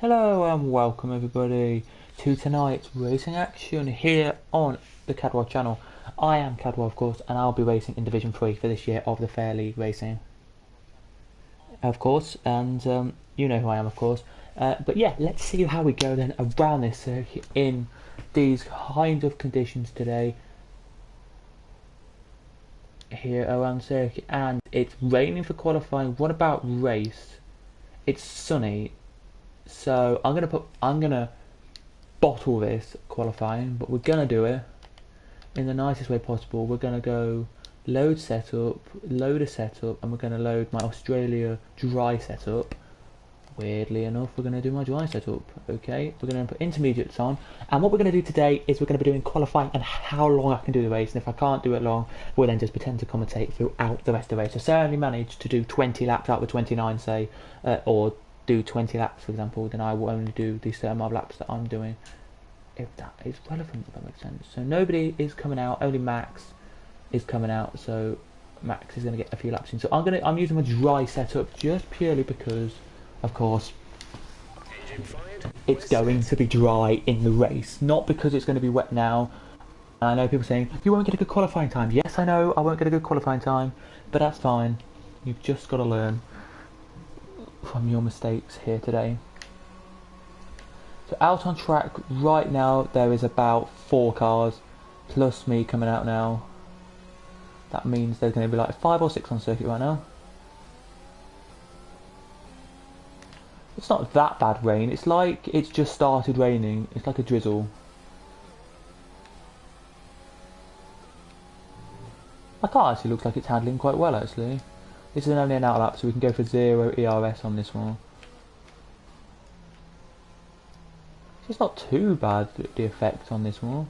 Hello and welcome everybody to tonight's racing action here on the Cadwell channel. I am Cadwell of course, and I'll be racing in Division 3 for this year of the Fair League Racing of course, and you know who I am of course. But yeah, let's see how we go then around this circuit in these kind of conditions today here around the circuit. And it's raining for qualifying. What about race? It's sunny. So I'm gonna bottle this qualifying, but we're gonna do it in the nicest way possible. We're gonna go load setup, load a setup, and we're gonna load my Australia dry setup. Weirdly enough, we're gonna do my dry setup. Okay, we're gonna put intermediates on, and what we're gonna do today is we're gonna be doing qualifying and how long I can do the race. And if I can't do it long, we'll then just pretend to commentate throughout the rest of the race. So say I only managed to do 20 laps out of 29, say, or do 20 laps for example, then I will only do the certain amount of laps that I'm doing, if that is relevant, if that makes sense. So nobody is coming out, only Max is coming out, so Max is going to get a few laps in. So I'm using a dry setup just purely because, of course, it's going to be dry in the race, not because it's going to be wet now. And I know people saying, you won't get a good qualifying time. Yes, I know I won't get a good qualifying time, but that's fine. You've just got to learn from your mistakes here today. So out on track right now there is about 4 cars plus me coming out now. That means there's going to be like 5 or 6 on circuit right now. It's not that bad rain, it's like it's just started raining, it's like a drizzle. My car actually looks like it's handling quite well actually. This is only an out lap, so we can go for 0 ERS on this one. It's not too bad, the effect on this one.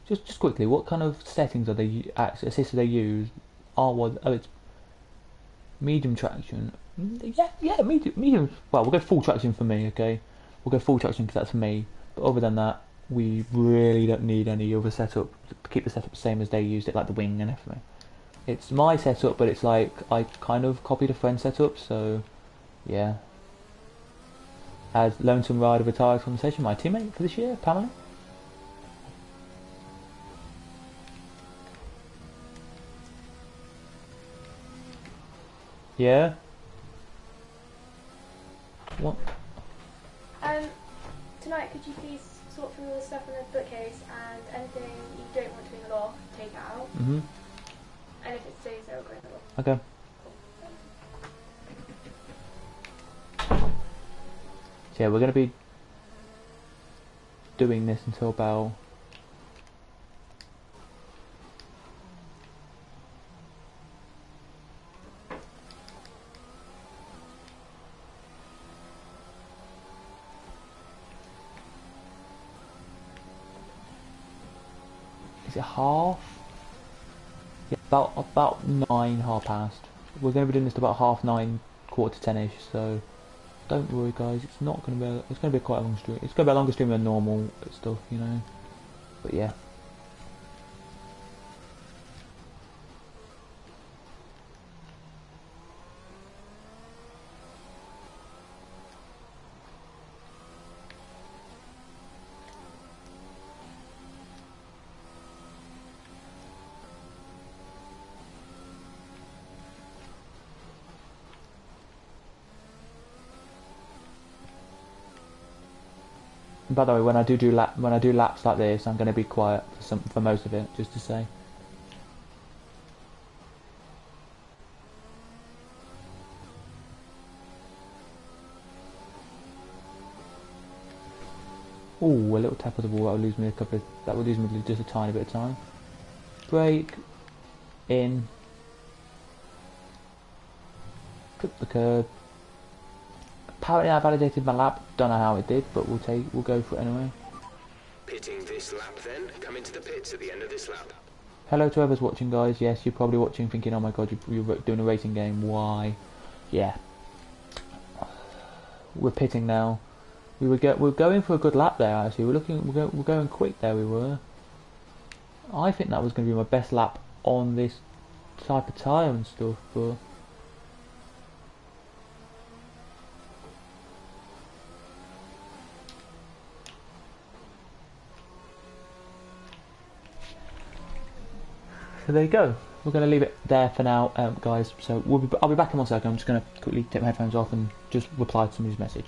Just quickly, what kind of settings are they assist they use? Oh, it's medium traction. Yeah, medium. Well, we'll go full traction for me. Okay, we'll go full traction because that's for me. But other than that, we really don't need any other setup. Keep the setup the same as they used it, like the wing and everything. It's my setup, but it's like I kind of copied a friend's setup, so yeah. As Lonesome Rider retired from the session, my teammate for this year, Pamela. Yeah. What? Tonight, could you please sort through all the stuff in the bookcase and anything you don't want to be in the loft, take out. Mhm. And if it stays there, we'll go in the loft. Okay. So yeah, we're going to be doing this until about is it half? Yeah, about 9, half past. We're going to be doing this to about 9:30, quarter to 10ish. So don't worry, guys. It's not going to be. It's going to be quite a long stream. It's going to be a longer stream than normal stuff, you know. But yeah. And by the way, when I do laps like this, I'm going to be quiet for most of it, just to say. Ooh, a little tap of the ball, that will lose me just a tiny bit of time. Brake, in, clip the curb. Apparently I validated my lap, don't know how it did, but we'll go for it anyway. Pitting this lap then, come into the pits at the end of this lap. Hello to whoever's watching, guys. Yes, you're probably watching thinking, oh my god, you're doing a racing game, why? Yeah. We're pitting now. We're going for a good lap there actually. We're going quick there. We were. I think that was going to be my best lap on this type of tyre and stuff, but So there you go. We're going to leave it there for now, guys. So I'll be back in 1 second. I'm just going to quickly take my headphones off and just reply to somebody's message.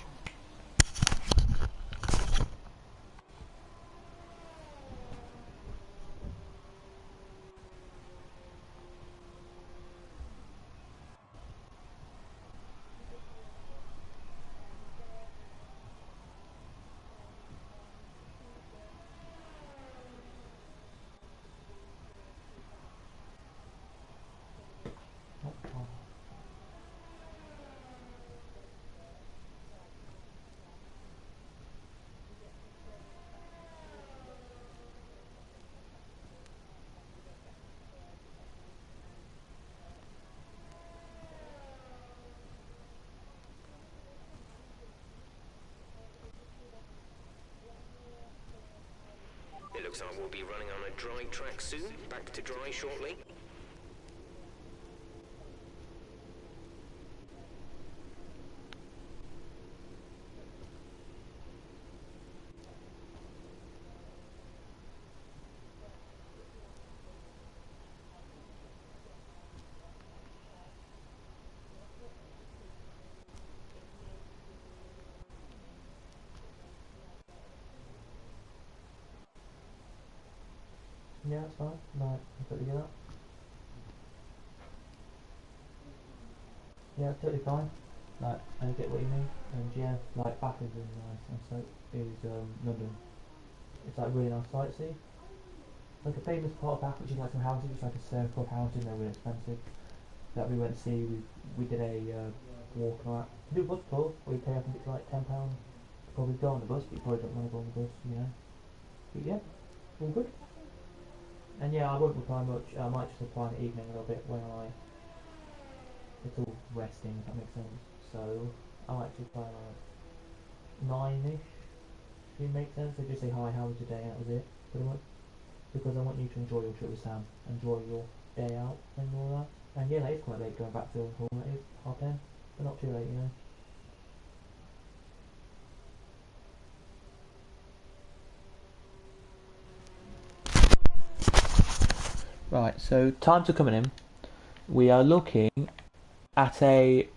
It looks like we'll be running on a dry track soon. Back to dry shortly. Yeah, that's fine. Right, I'll put together. Yeah, totally fine. Like, I get what you mean. And yeah, like Bath is really nice, and so is London. It's like really nice sight, see? Like a famous part of Bath, which is like some houses, it's like a circle of houses, they're really expensive. That we went to see, we did a walk and all that. We do a bus tour, where you pay, I think it's like £10 to probably go on the bus, but you probably don't want to go on the bus, you know. But yeah, all good. And yeah, I won't reply much. I might just reply in the evening a little bit when it's all resting, if that makes sense. So I might just reply like 9ish, if it makes sense. So just say hi, how was your day? And that was it, pretty much. Because I want you to enjoy your trip with Sam, enjoy your day out and all that. And yeah, that is quite late going back to home. It is 10:30, but not too late, you know. Right, so times are coming in. We are looking at a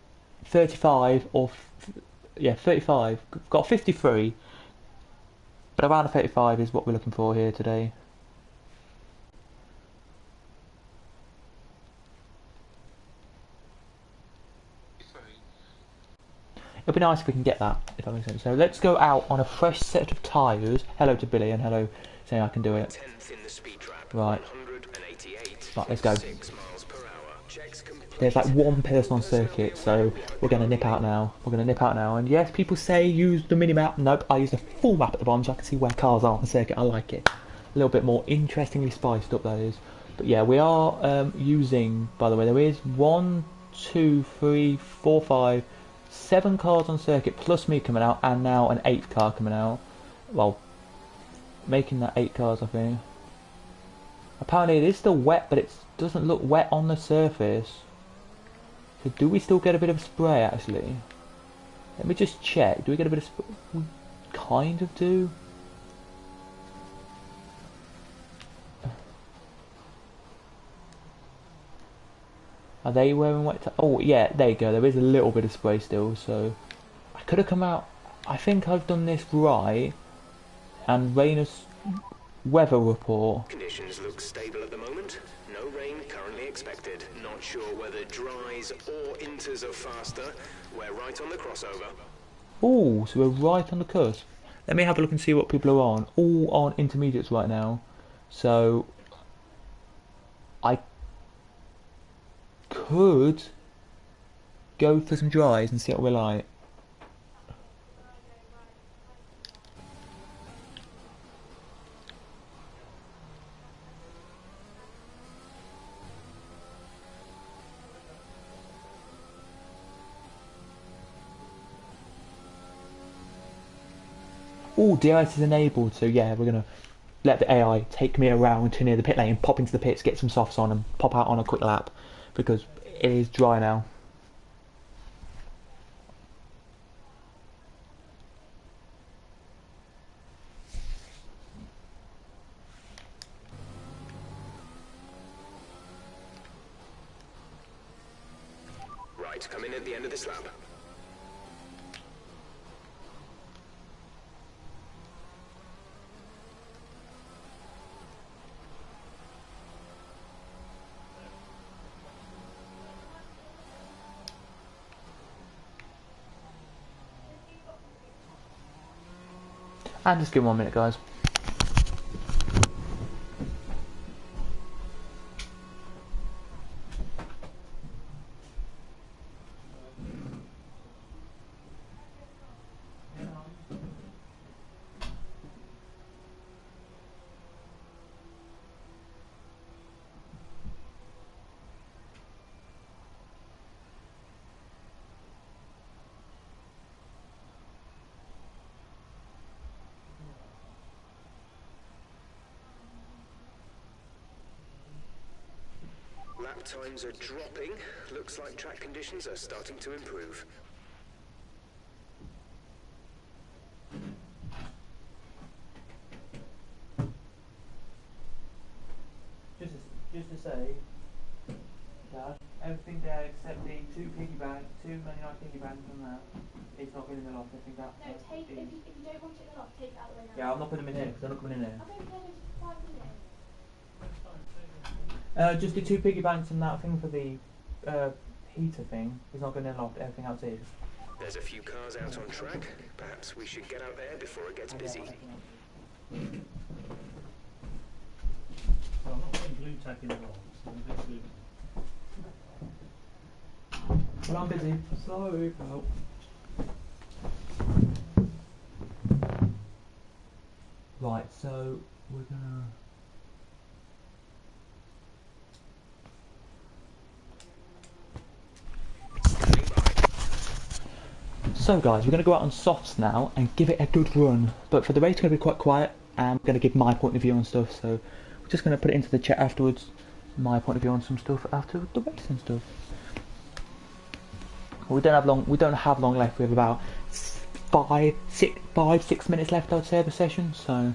35 or 35. We've got 53, but around a 35 is what we're looking for here today. It'll be nice if we can get that, if that makes sense. So let's go out on a fresh set of tyres. Hello to Billy and hello saying I can do it. 10th in the speed trap. Right. 188. Right, let's go. 6 miles per hour. Checks complete. There's like one person on circuit, so we're going to nip out now. And yes, people say use the mini-map. Nope, I use the full map at the bottom so I can see where cars are on the circuit. I like it. A little bit more interestingly spiced up, that is. But yeah, we are using, by the way, there is 1, 2, 3, 4, 5, 7 cars on circuit, plus me coming out, and now an 8th car coming out. Well, making that 8 cars, I think. Apparently it is still wet, but it doesn't look wet on the surface. So do we still get a bit of spray, actually? Let me just check. Do we get a bit of spray? We kind of do. Are they wearing wet? Oh, yeah, there you go. There is a little bit of spray still, so I could have come out. I think I've done this right. And Rainus weather report. Conditions look stable at the moment. No rain currently expected. Not sure whether dries or inters are faster. We're right on the crossover. Oh, so we're right on the cusp. Let me have a look and see what people are on. All on intermediates right now. So I could go for some dries and see what we're like. Oh, DRS is enabled, so yeah, we're going to let the AI take me around to near the pit lane, pop into the pits, get some softs on and pop out on a quick lap, because it is dry now. Right, come in at the end of this lap. And just give me 1 minute, guys. Lap times are dropping. Looks like track conditions are starting to improve. Just to say, Dad, everything there except the two Man United piggy banks and that, it's not going in the loft. I think that. No, take if you don't want it in the loft, take it out the way now. Yeah, I'm not putting them in here because they're not coming in here. I don't care, just 5 minutes. Just the two piggy banks and that thing for the heater thing is not going in the loft. Everything else is. There's a few cars out on track. Perhaps we should get out there before it gets busy. Well, I'm not putting blue tack in the box. I'm a bit blue. Well, I'm busy. Sorry, pal. Right, so we're gonna. So guys, we're going to go out on softs now and give it a good run. But for the race, it's going to be quite quiet. And I'm going to give my point of view on stuff. So we're just going to put it into the chat afterwards. My point of view on some stuff after the race and stuff. We don't have long left. We have about 5-6 minutes left, I would say, of the session. So.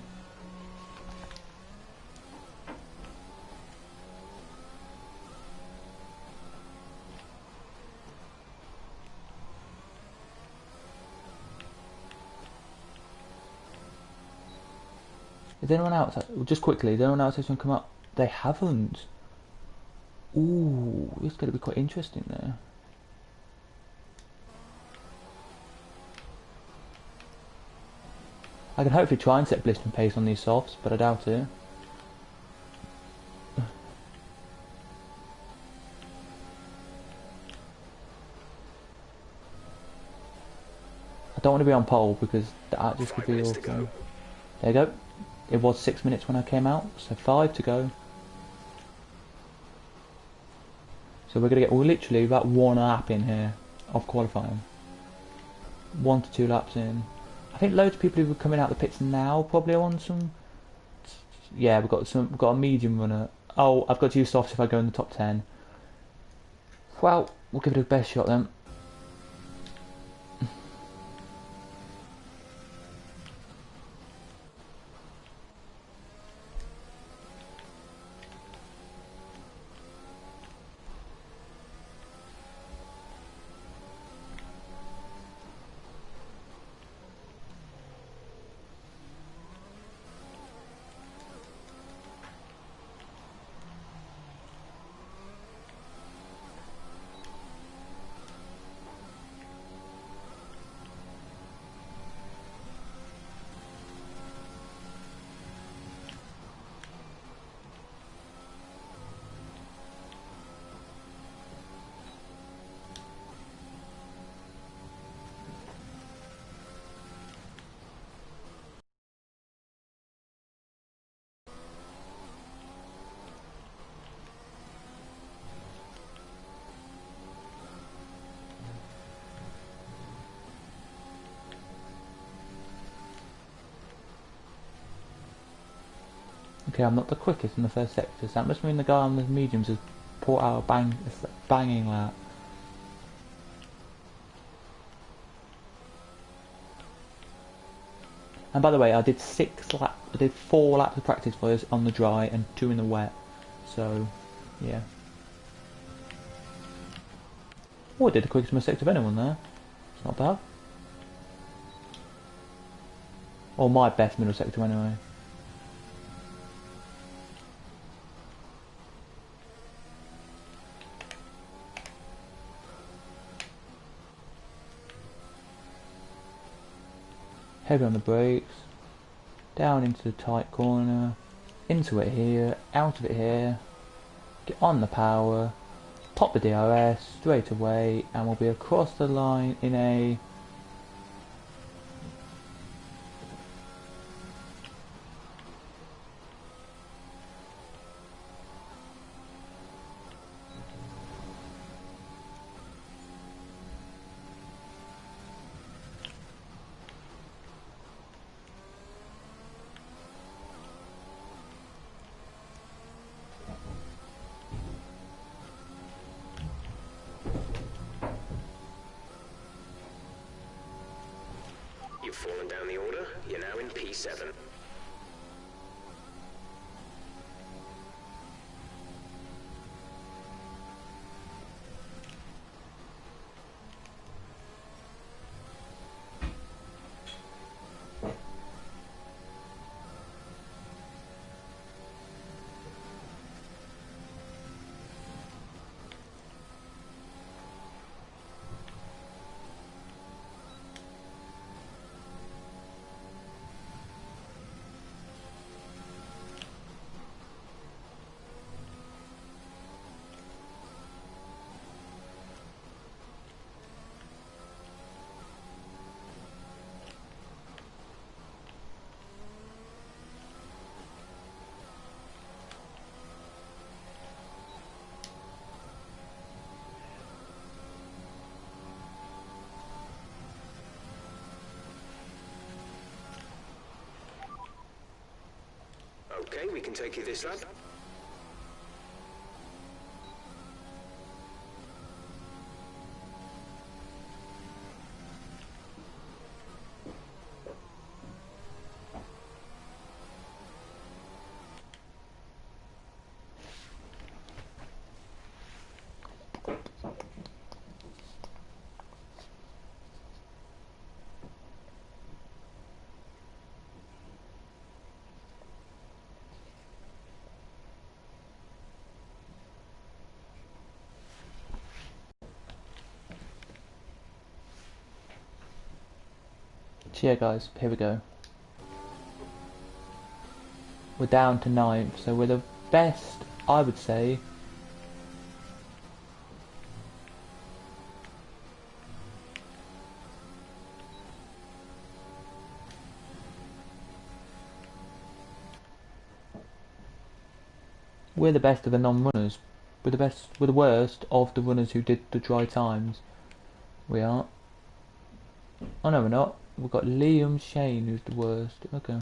Is anyone else? Just quickly, is anyone else going to come up? They haven't. Ooh, it's going to be quite interesting there. I can hopefully try and set blistering pace on these softs, but I doubt it. I don't want to be on pole because that just could be awful. There you go. It was 6 minutes when I came out, so 5 to go. So we're going to get literally about 1 lap in here of qualifying. 1 to 2 laps in. I think loads of people who are coming out the pits now probably on some. Yeah, we've got a medium runner. Oh, I've got to use softs if I go in the top 10. Well, we'll give it a best shot then. Okay, I'm not the quickest in the first sector, so that must mean the guy on the mediums has put out a banging lap. And by the way, I did 4 laps of practice for this on the dry and 2 in the wet. So, yeah. Oh, I did the quickest middle sector of anyone there. It's not bad. Or my best middle sector anyway. Heavy on the brakes. Down into the tight corner. Into it here. Out of it here. Get on the power. Pop the DRS straight away. And we'll be across the line in a... You've fallen down the order. You're now in P7. Okay, we can take you this lap. So yeah guys, here we go. We're down to 9th, so we're the best, I would say. We're the best of the non-runners. We're the worst of the runners who did the dry times. We are. Oh no, we're not. We've got Liam Shane who's the worst. Okay.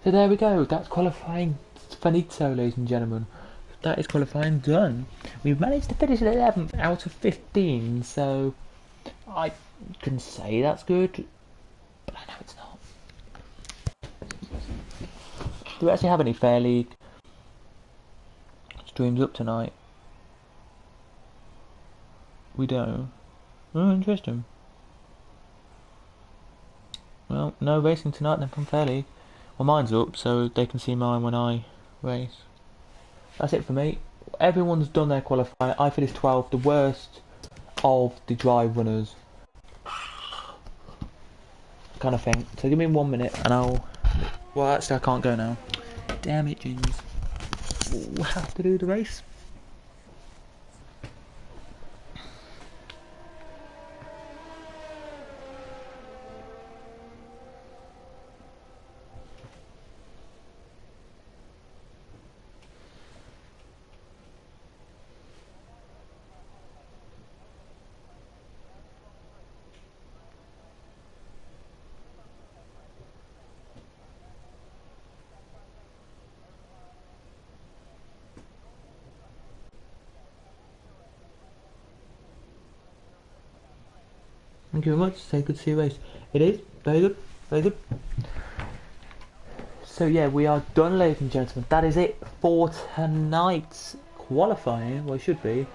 So there we go, that's qualifying finito, ladies and gentlemen. That is qualifying done. We've managed to finish at 11th out of 15, so I can say that's good, but I know it's not. Do we actually have any Fair League streams up tonight? We don't. Oh, interesting. Well, no racing tonight then from Fair League. Well, mine's up, so they can see mine when I race. That's it for me. Everyone's done their qualifying. I finished 12th, the worst of the dry runners. Kind of thing. So give me 1 minute and I'll... Well, actually I can't go now. Damn it, James. We'll have to do the race. Thank you very much. Say good to see you race. It is very good, very good. So yeah, we are done, ladies and gentlemen. That is it for tonight's qualifying. Well, it should be.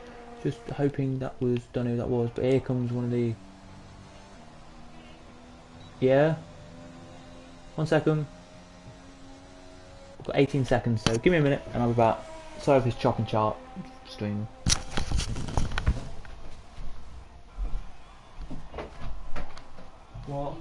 Just hoping that was, don't know who that was, but here comes one of the. Yeah. 1 second. I've got 18 seconds, so give me a minute and I'll be back. Sorry for this chop and chart stream. What?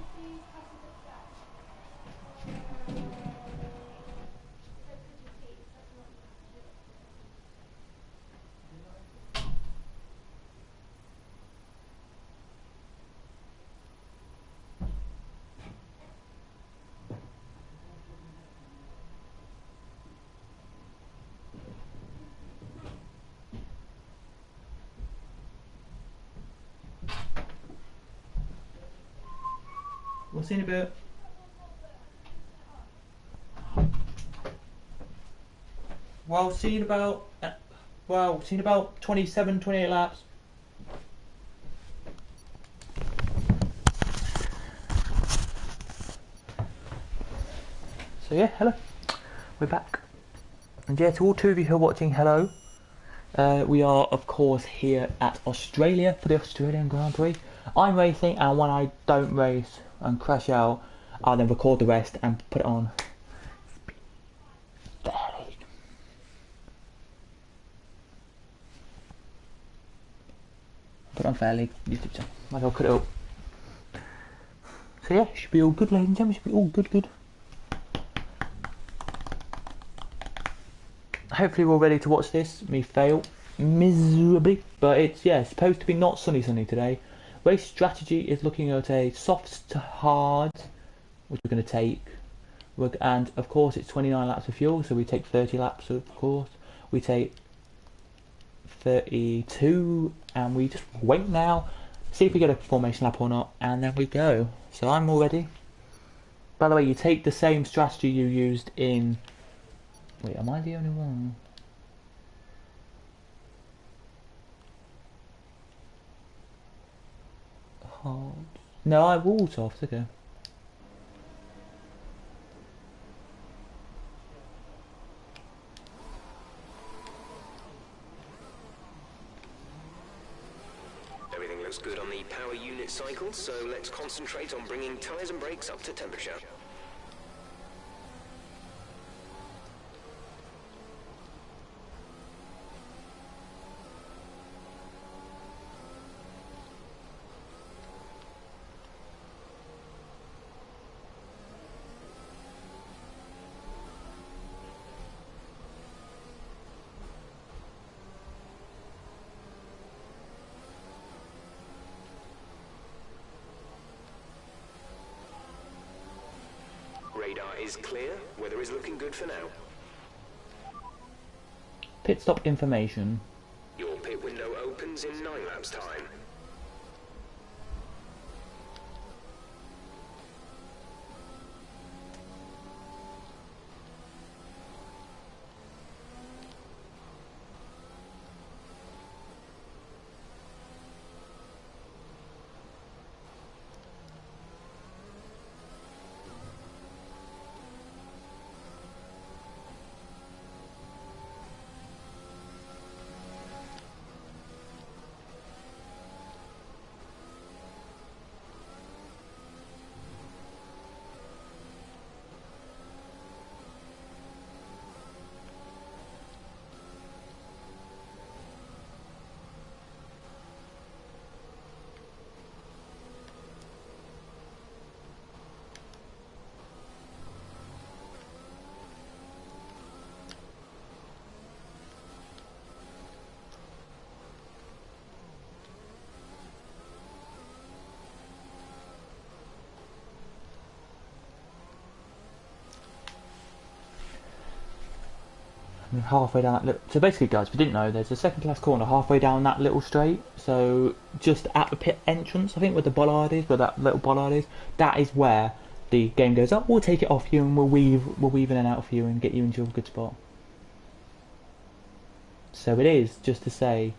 We'll see in a bit. Well, see in about. Well, see in about 27, 28 laps. So yeah, hello. We're back. And yeah, to all two of you who are watching, hello. We are, of course, here at Australia for the Australian Grand Prix. I'm racing, and when I don't race and crash out, I'll then record the rest and put it on fairly. Put it on fairly YouTube channel. Might as well cut it up. So yeah, should be all good, ladies and gentlemen. Should be all good. Hopefully we're all ready to watch this. Me fail miserably, but it's supposed to be not sunny today. Race strategy is looking at a soft to hard, which we're going to take, and of course it's 29 laps of fuel, so we take 30 laps. Of course we take 32, and we just wait now, see if we get a formation lap or not, and then we go. So I'm all ready. By the way, you take the same strategy you used in. Wait, am I the only one? Hard. No, I wall soft, okay. Everything looks good on the power unit cycle, so let's concentrate on bringing tyres and brakes up to temperature. Radar is clear. Weather is looking good for now. Pit stop information. Your pit window opens in 9 laps time. Halfway down that little. So basically, guys, if you didn't know, there's a second class corner halfway down that little straight. So just at the pit entrance, I think where the bollard is, where that little bollard is, that is where the game goes up. We'll take it off you and we'll weave in and out for you and get you into a good spot. So it is, just to say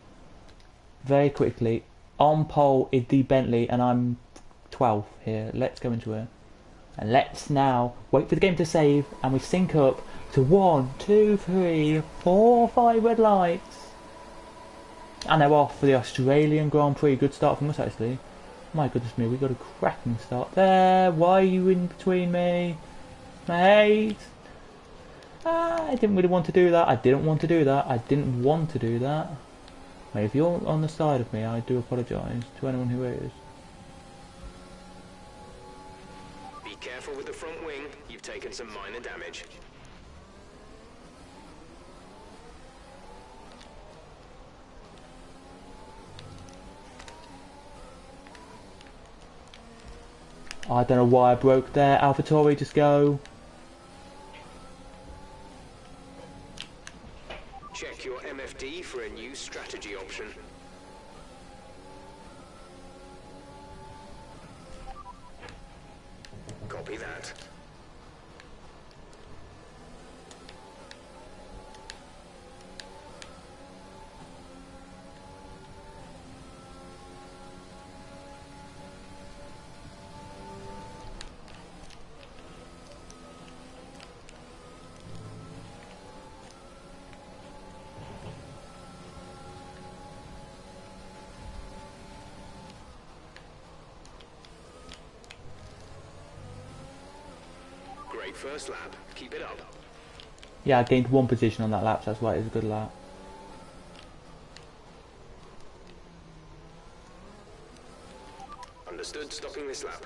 very quickly, on pole is the Bentley, and I'm 12th here. Let's go into it. And let's now wait for the game to save, and we sync up to 1, 2, 3, 4, 5 red lights. And they're off for the Australian Grand Prix. Good start from us, actually. My goodness me, we got a cracking start there. Why are you in between me? Mate. I didn't really want to do that. I didn't want to do that. I didn't want to do that. Mate, if you're on the side of me, I do apologise to anyone who is. Be careful with the front wing. You've taken some minor damage. I don't know why I broke there. AlphaTauri, just go. Check your MFD for a new strategy option. Copy that. Great first lap. Keep it up. Yeah, I gained 1 position on that lap, so that's why it was a good lap. Understood. Stopping this lap.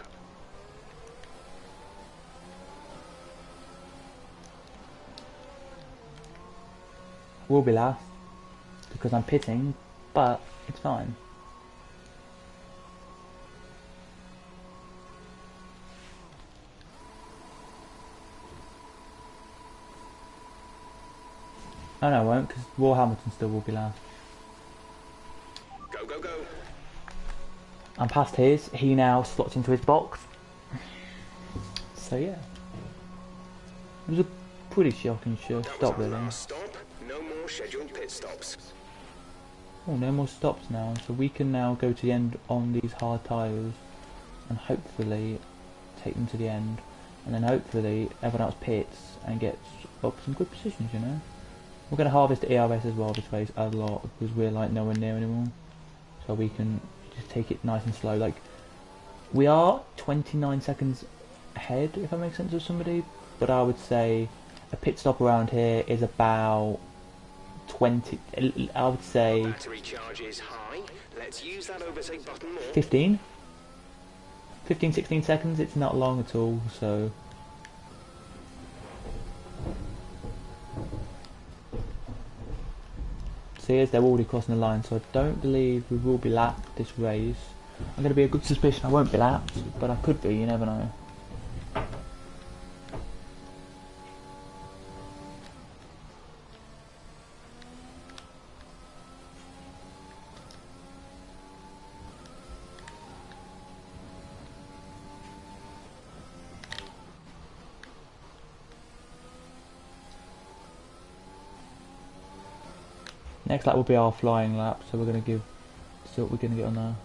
Will be last because I'm pitting, but it's fine. Oh no, I won't, because Will Hamilton still will be last. Go, go, go. I'm past his. He now slots into his box. So yeah, it was a pretty shocking That was stop, our really. last stop. No more scheduled pit stops. Oh, no more stops now, so we can now go to the end on these hard tyres and hopefully take them to the end, and then hopefully everyone else pits and gets up some good positions, you know. We're going to harvest the ERS as well this race a lot because we're like nowhere near anymore, so we can just take it nice and slow. Like, we are 29 seconds ahead, if that makes sense, of somebody, but I would say a pit stop around here is about 20, I would say Battery charge is high. Let's use that overtake button more. 15, 16 seconds. It's not long at all, so see, as they're already crossing the line, so I don't believe we will be lapped this race. I'm going to be a good suspicion I won't be lapped, but I could be, you never know. Next lap will be our flying lap, so we're going to see what we're going to get on there.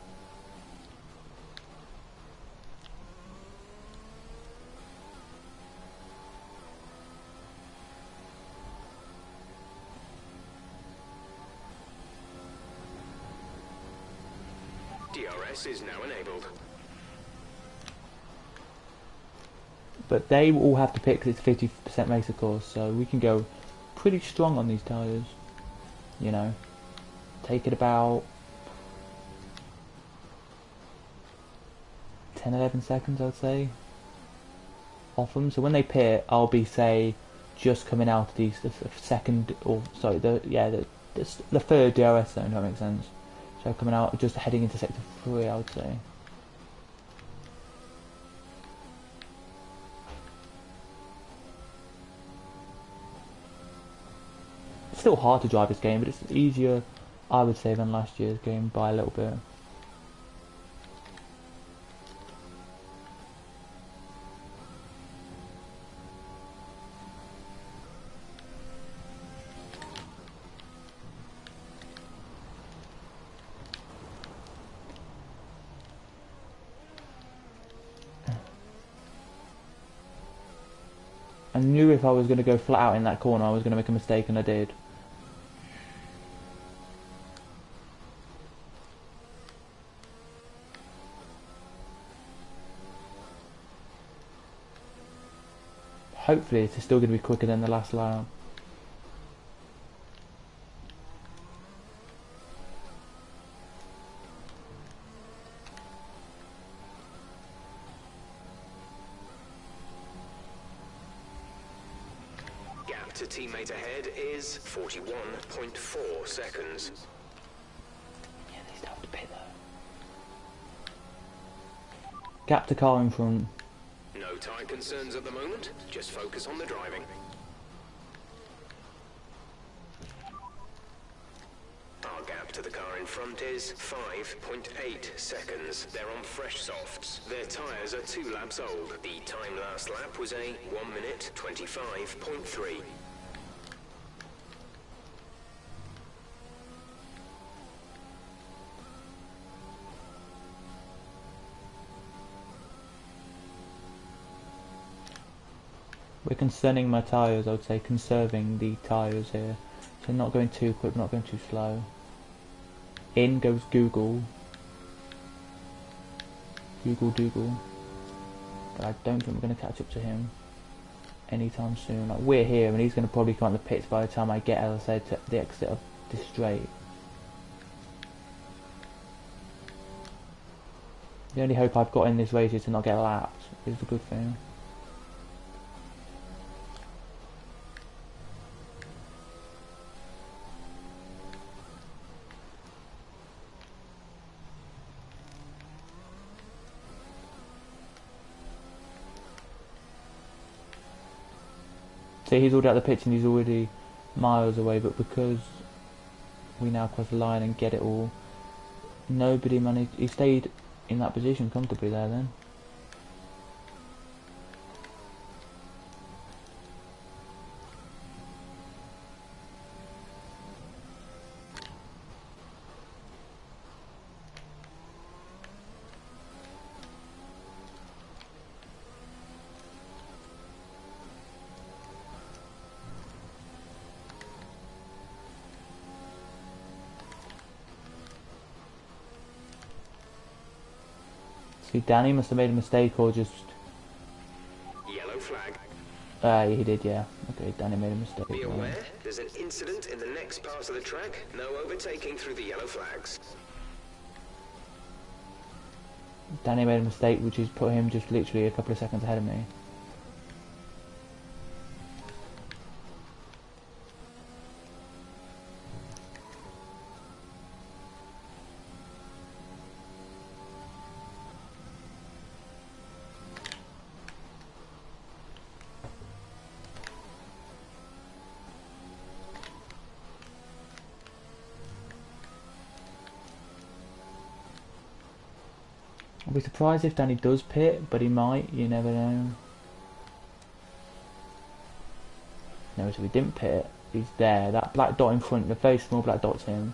DRS is now enabled. But they will all have to pick because it's 50% race of course, so we can go pretty strong on these tyres. You know, take it about 10-11 seconds, I'd say, off them. So when they pit, I'll be, say, just coming out of the second, or sorry, the third DRS zone, if that makes sense. So coming out, just heading into sector 3, I would say. It's still hard to drive this game, but it's easier, I would say, than last year's game by a little bit. knew if I was going to go flat out in that corner, I was going to make a mistake, and I did. Hopefully, it's still going to be quicker than the last lap. Gap to teammate ahead is 41.4 seconds. Yeah, they still have to pit though. Gap to car in front. No tyre concerns at the moment, just focus on the driving. Our gap to the car in front is 5.8 seconds. They're on fresh softs. Their tyres are 2 laps old. The time last lap was a 1 minute 25.3. We're concerning my tyres, I would say conserving the tyres here. So not going too quick, not going too slow. In goes Google. Google. But I don't think we're going to catch up to him anytime soon. Like, we're here and he's going to probably come out the pits by the time I get, as I said, to the exit of this straight. The only hope I've got in this race is to not get lapped, is the good thing. So he's already at the pitch and he's already miles away, but because we now cross the line and get it all, nobody managed. He stayed in that position comfortably there then. See, Danny must have made a mistake or just... Yellow flag. He did, yeah. Okay, Danny made a mistake. Be aware, there's an incident in the next part of the track. No overtaking through the yellow flags. Danny made a mistake which has put him just literally a couple of seconds ahead of me. I'll be surprised if Danny does pit, but he might, you never know. No, so he didn't pit, he's there. That black dot in front, the very small black dot's him.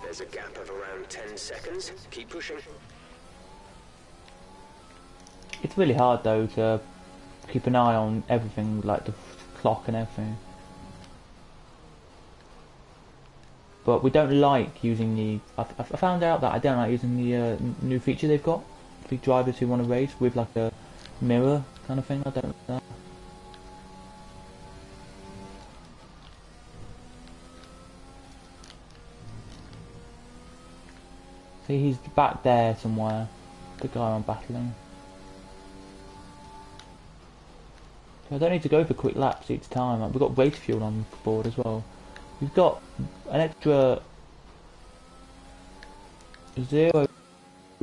There's a gap of around 10 seconds. Keep pushing. It's really hard though to keep an eye on everything, like the clock and everything. But we don't like using the... I found out that I don't like using the new feature they've got for drivers who want to race with like a mirror kind of thing. I don't like that. See, he's back there somewhere, the guy I'm battling. So I don't need to go for quick laps each time. We've got race fuel on board as well. We've got an extra 0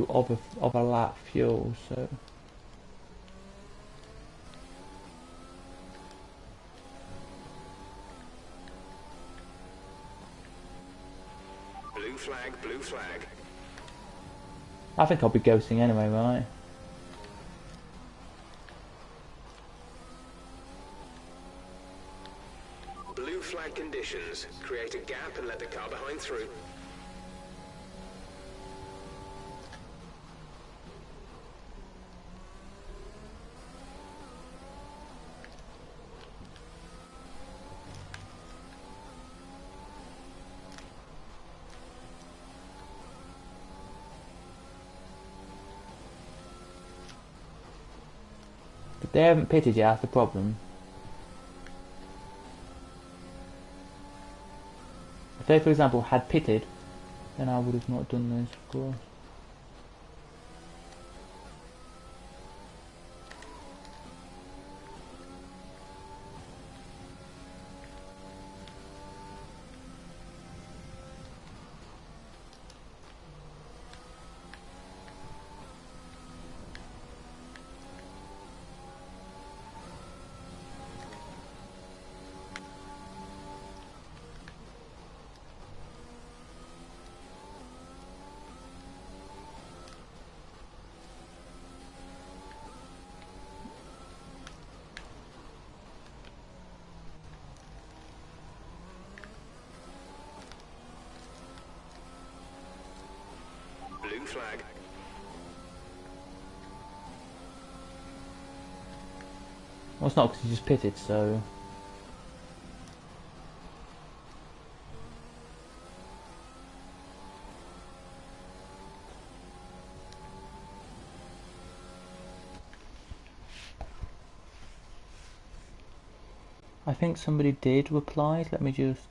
of a lap fuel, so... Blue flag, blue flag. I think I'll be ghosting anyway, right? Blue flag conditions. Create a gap and let the car behind through. But they haven't pitted yet, that's the problem. If they, for example, had pitted, then I would have not done this, of course. Blue flag. Well, it's not because he just pitted, so... I think somebody did reply, let me just...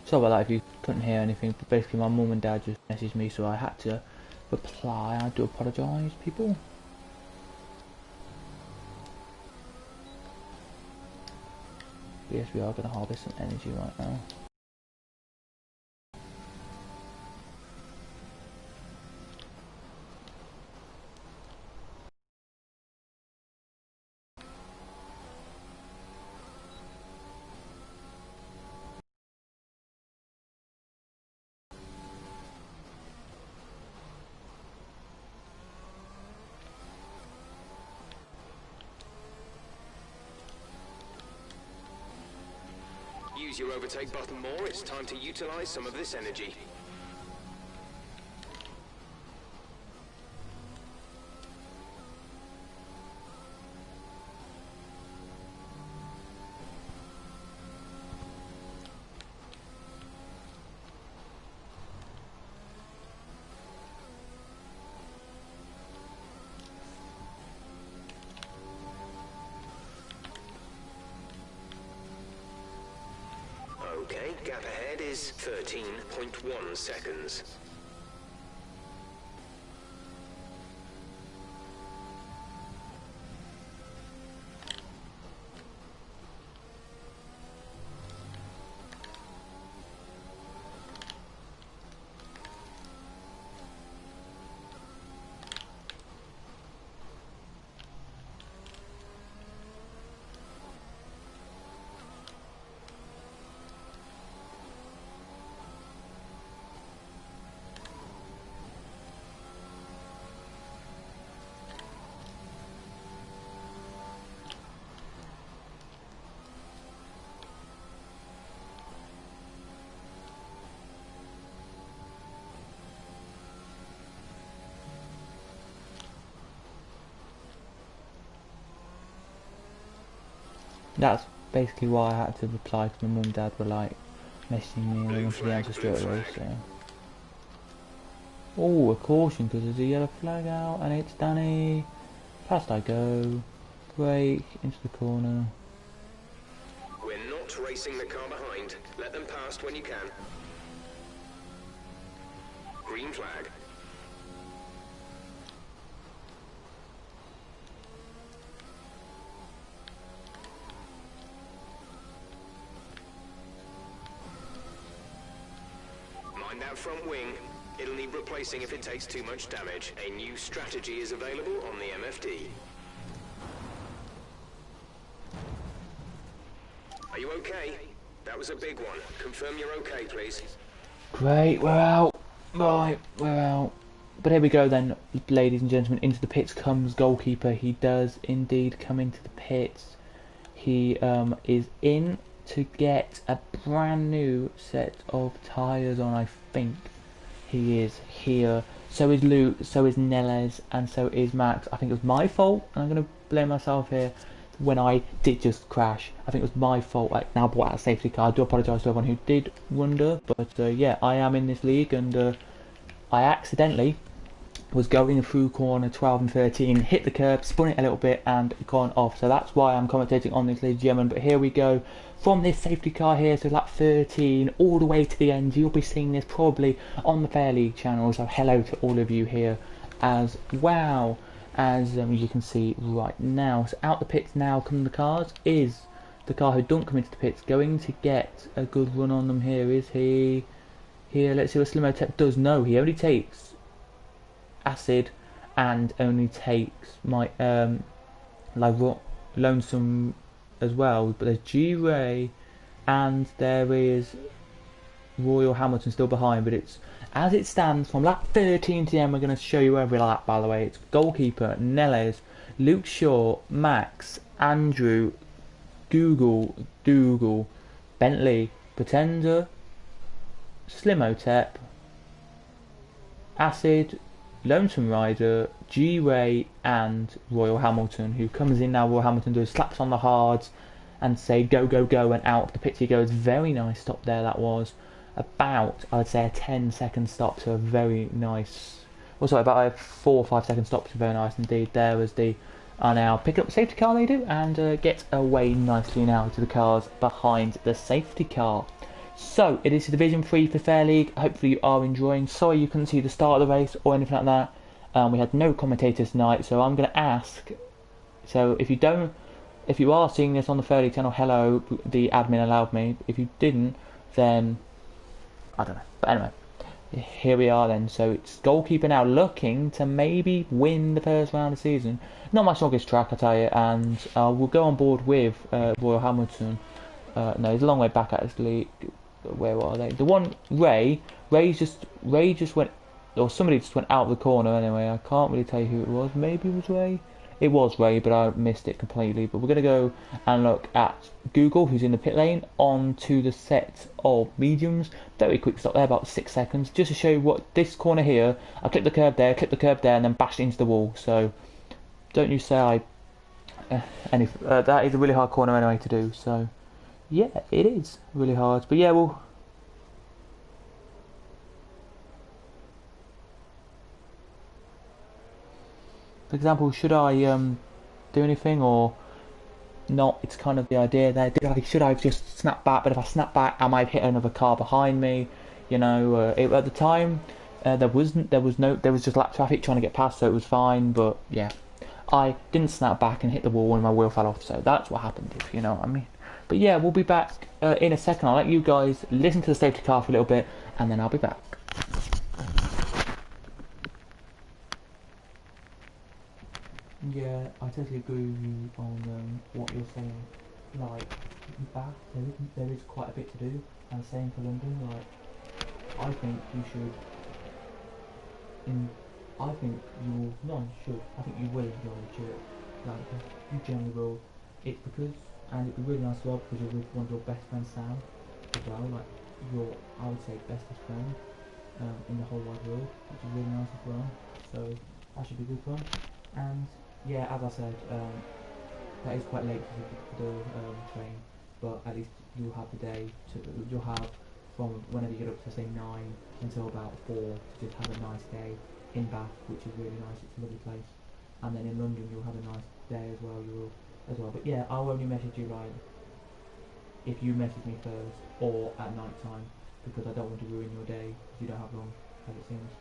Sorry about that if you couldn't hear anything, but basically my mum and dad just messaged me, so I had to reply. I do apologise, people. But yes, we are going to harvest some energy right now. Use your overtake button more. It's time to utilize some of this energy. ahead is 13.1 seconds. That's basically why I had to reply to my mum and dad were like messaging me and they wanted the answer straight away, so. Oh, a caution because there's a yellow flag out and it's Danny. Past I go. Brake into the corner. We're not racing the car behind. Let them past when you can. Green flag. Mind that front wing. It'll need replacing if it takes too much damage. A new strategy is available on the MFD. Are you okay? That was a big one. Confirm you're okay, please. Great, we're out. Right, we're out. But here we go then, ladies and gentlemen. Into the pits comes goalkeeper. He does indeed come into the pits. He is in to get a brand new set of tyres on, I think. He is here. So is Luke, so is Neles, and so is Max. I think it was my fault, and I'm going to blame myself here when I did just crash. I think it was my fault. I now brought out a safety car. I do apologise to everyone who did wonder, but yeah, I am in this league, and I accidentally was going through corner 12 and 13, hit the curb, spun it a little bit and gone off. So that's why I'm commentating on this, ladies and gentlemen. But here we go from this safety car here, so lap 13 all the way to the end. You'll be seeing this probably on the Fair League channel, so hello to all of you here as well, as you can see right now. So out the pits now come the cars. Is the car who don't come into the pits going to get a good run on them here? Is he here? Let's see what Slimo Tech does. No, he only takes acid and only takes my lonesome as well. But there's G-Ray and there is Royal Hamilton still behind, but it's as it stands from lap 13 to the end. We're going to show you every lap, by the way. It's goalkeeper Neles, Luke Shaw, Max, Andrew, Dougal, Bentley, Pretender, Slimotep, Acid, Lonesome Rider, G-Ray and Royal Hamilton, who comes in now. Royal Hamilton does slaps on the hards and say go, go, go, and out the pits he goes. Very nice stop there. That was about, I would say, a 10-second stop to a very nice, also about a 4 or 5 second stop to very nice indeed. There was the now pick up the safety car they do and get away nicely now to the cars behind the safety car. So it is Division 3 for Fair League. Hopefully you are enjoying. Sorry you couldn't see the start of the race or anything like that. We had no commentators tonight, so I'm going to ask. So if you are seeing this on the Fair League channel, hello, the admin allowed me. If you didn't, then I don't know. But anyway, here we are then. So it's goalkeeper now looking to maybe win the first round of the season. Not my strongest track, I tell you, and we'll go on board with Royal Hamilton. No, he's a long way back actually. Where are they? The one Ray just went, or somebody just went out of the corner anyway. I can't really tell you who it was. Maybe it was Ray. It was Ray, but I missed it completely. But we're going to go and look at Google, who's in the pit lane, on to the set of mediums. Very quick stop there, about 6 seconds, just to show you what this corner here. I clipped the curb there, and then bashed it into the wall. So don't you say I. That is a really hard corner anyway to do. So. Yeah, it is really hard, but yeah, well, for example, should I do anything, or not. It's kind of the idea there. Should I have just snapped back? But if I snap back, I might hit another car behind me. You know, at the time, there was just lap traffic trying to get past, so it was fine. But yeah, I didn't snap back and hit the wall and my wheel fell off. So that's what happened, if you know what I mean. But yeah, we'll be back in a second. I'll let you guys listen to the safety car for a little bit, and then I'll be back. Yeah, I totally agree with you on what you're saying. Like, Bath, there is quite a bit to do, and same for London. Like, I think you should. I think you will. No, you should. I think you will enjoy the trip. Like, you generally will. It's because, and it'd be really nice as well because you're with one of your best friends, Sam, as well. Like, your, I would say, bestest friend in the whole wide world, which is really nice as well. So that should be good fun. And yeah, as I said, that is quite late for the train, but at least you'll have the day you'll have from whenever you get up to say 9 until about 4 to just have a nice day in Bath, which is really nice. It's a lovely place. And then in London you'll have a nice day as well. But yeah, I'll only message you right if you message me first or at night time, because I don't want to ruin your day if you don't have long, as it seems.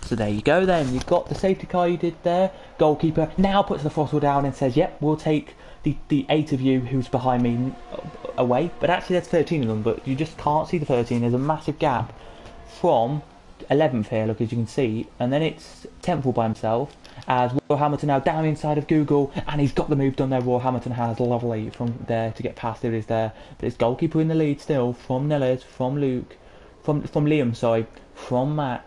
So there you go then, you've got the safety car you did there. Goalkeeper now puts the throttle down and says, yep, we'll take the 8 of you who's behind me away. But actually there's 13 of them, but you just can't see the 13. There's a massive gap from 11th here, look, as you can see. And then it's 10th all by himself, as Royal Hamilton now down inside of Google, and he's got the move done there. Royal Hamilton has lovely from there to get past. It is there, but it's goalkeeper in the lead still, from Nellers, from Luke, from Liam, sorry, from Max,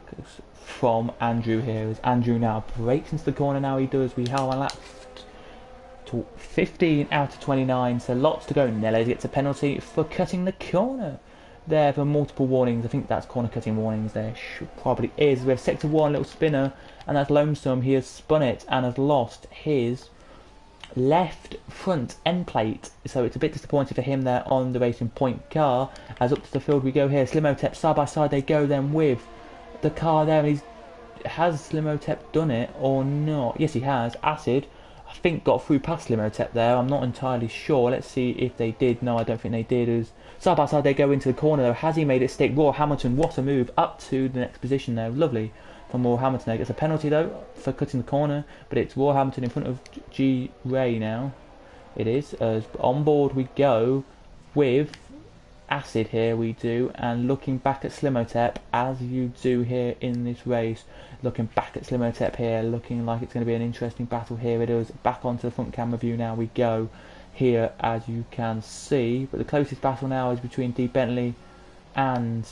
from Andrew here, as Andrew now breaks into the corner. Now he does. We have a lap to 15 out of 29, so lots to go. Nellers gets a penalty for cutting the corner there for multiple warnings. I think that's corner cutting warnings there. Probably is. We have sector 1, little spinner, and that's Lonesome. He has spun it and has lost his left front end plate, so it's a bit disappointing for him there on the Racing Point car. As up to the field we go here. Slimotep side by side they go then with the car there, and has Slimotep done it or not? Yes, he has. Acid, I think, got through past Slimotep there. I'm not entirely sure. Let's see if they did. No, I don't think they did. As side by side they go into the corner though. Has he made it stick? Royal Hamilton, what a move up to the next position there. Lovely from Royal Hamilton. There gets a penalty though for cutting the corner, but it's Royal Hamilton in front of G Ray now. It is. As on board we go with Acid here we do, and looking back at Slimotep, as you do here in this race, looking back at Slimotep here, looking like it's going to be an interesting battle. Here it is, back onto the front camera view now we go here, as you can see, but the closest battle now is between D Bentley and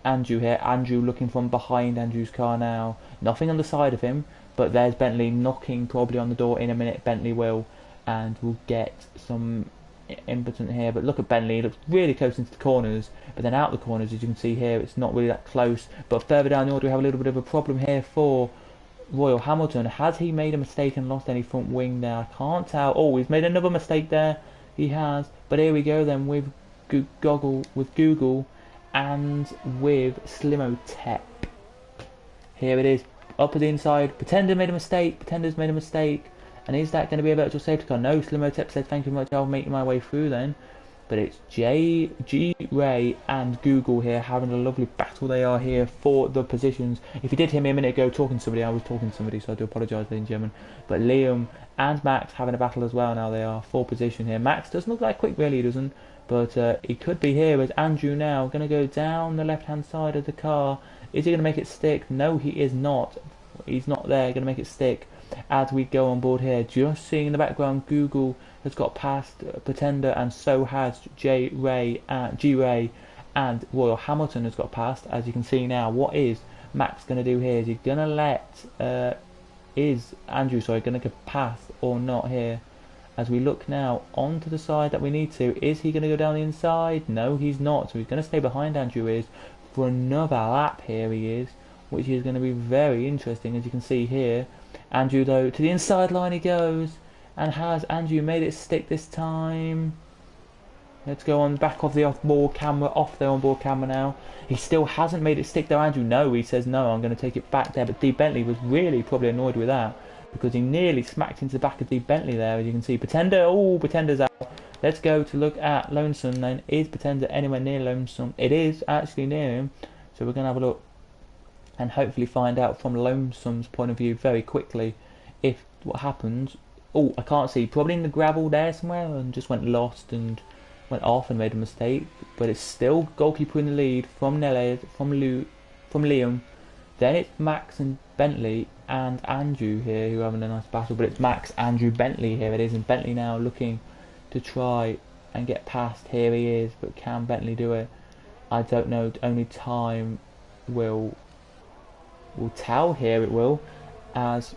Andrew here. Andrew looking from behind Andrew's car now, nothing on the side of him, but there's Bentley knocking probably on the door in a minute. Bentley will, and we'll get some impotent here, but look at Bentley, he looks really close into the corners, but then out the corners, as you can see here, it's not really that close. But further down the order we have a little bit of a problem here for Royal Hamilton. Has he made a mistake and lost any front wing there? I can't tell. Oh, he's made another mistake there. He has. But here we go then with Google and with Slimotep. Here it is, up at the inside. Pretender made a mistake. Pretender's made a mistake. And is that going to be a virtual safety car? No, Slimotep says thank you very much, I'll make my way through then. But it's G Ray and Google here having a lovely battle. They are here for the positions. If you did hear me a minute ago talking to somebody, I was talking to somebody, so I do apologise, ladies and gentlemen. But Liam and Max having a battle as well now. They are for position here. Max doesn't look that quick, really, he doesn't. But he could be here, as Andrew now going to go down the left-hand side of the car. Is he going to make it stick? No, he is not. He's not there, going to make it stick. As we go on board here, just seeing in the background, Google has got past Pretender, and so has G Ray, and Royal Hamilton has got past. As you can see now, what is Max going to do here? Is he going to let is Andrew going to go past or not here? As we look now onto the side that we need to, is he going to go down the inside? No, he's not. So he's going to stay behind Andrew is for another lap. Here he is, which is going to be very interesting, as you can see here. Andrew though, to the inside line he goes, and has Andrew made it stick this time? Let's go on back of the off-board camera, off their on-board camera now. He still hasn't made it stick there, Andrew. No, he says no, I'm going to take it back there. But D. Bentley was really probably annoyed with that because he nearly smacked into the back of D. Bentley there, as you can see. Pretender, oh, Pretender's out. Let's go to look at Lonesome then. Is Pretender anywhere near Lonesome? It is actually near him. So we're going to have a look and hopefully find out from Lonesome's point of view very quickly if what happens. Oh, I can't see. Probably in the gravel there somewhere and just went lost and went off and made a mistake. But it's still goalkeeper in the lead from Nelly, from Liam. Then it's Max and Bentley and Andrew here who are having a nice battle. But it's Max, Andrew, Bentley here it is. And Bentley now looking to try and get past. Here he is. But can Bentley do it? I don't know. Only time will tell. Here it will, as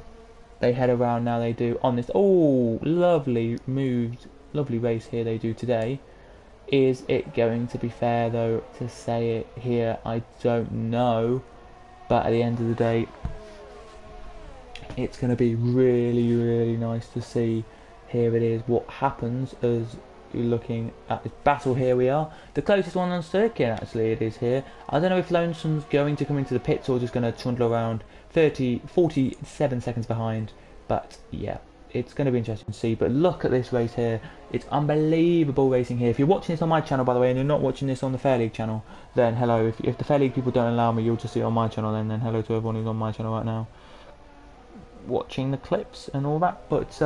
they head around now. They do on this. Oh, lovely moves, lovely race here they do today. Is it going to be fair though to say it here? I don't know, but at the end of the day, it's going to be really, really nice to see. Here it is. What happens as you're looking at this battle? Here we are, the closest one on circuit actually it is here. I don't know if Lonesome's going to come into the pits or just going to trundle around 47 seconds behind, but yeah, it's going to be interesting to see. But look at this race here, it's unbelievable racing here. If you're watching this on my channel, by the way, and you're not watching this on the Fair League channel, then hello. If the Fair League people don't allow me, you'll just see it on my channel, then hello to everyone who's on my channel right now watching the clips and all that. But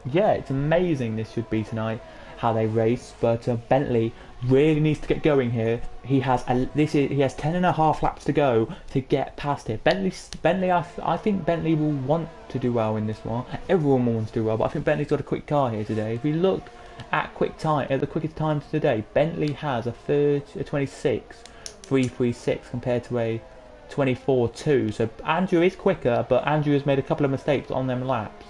yeah, it's amazing this should be tonight how they race. But Bentley really needs to get going here. He has he has 10.5 laps to go to get past here. Bentley, I think Bentley will want to do well in this one. Everyone wants to do well, but I think Bentley's got a quick car here today. If we look at the quickest times today, Bentley has a 26.336 compared to a 24.2. So Andrew is quicker, but Andrew has made a couple of mistakes on them laps.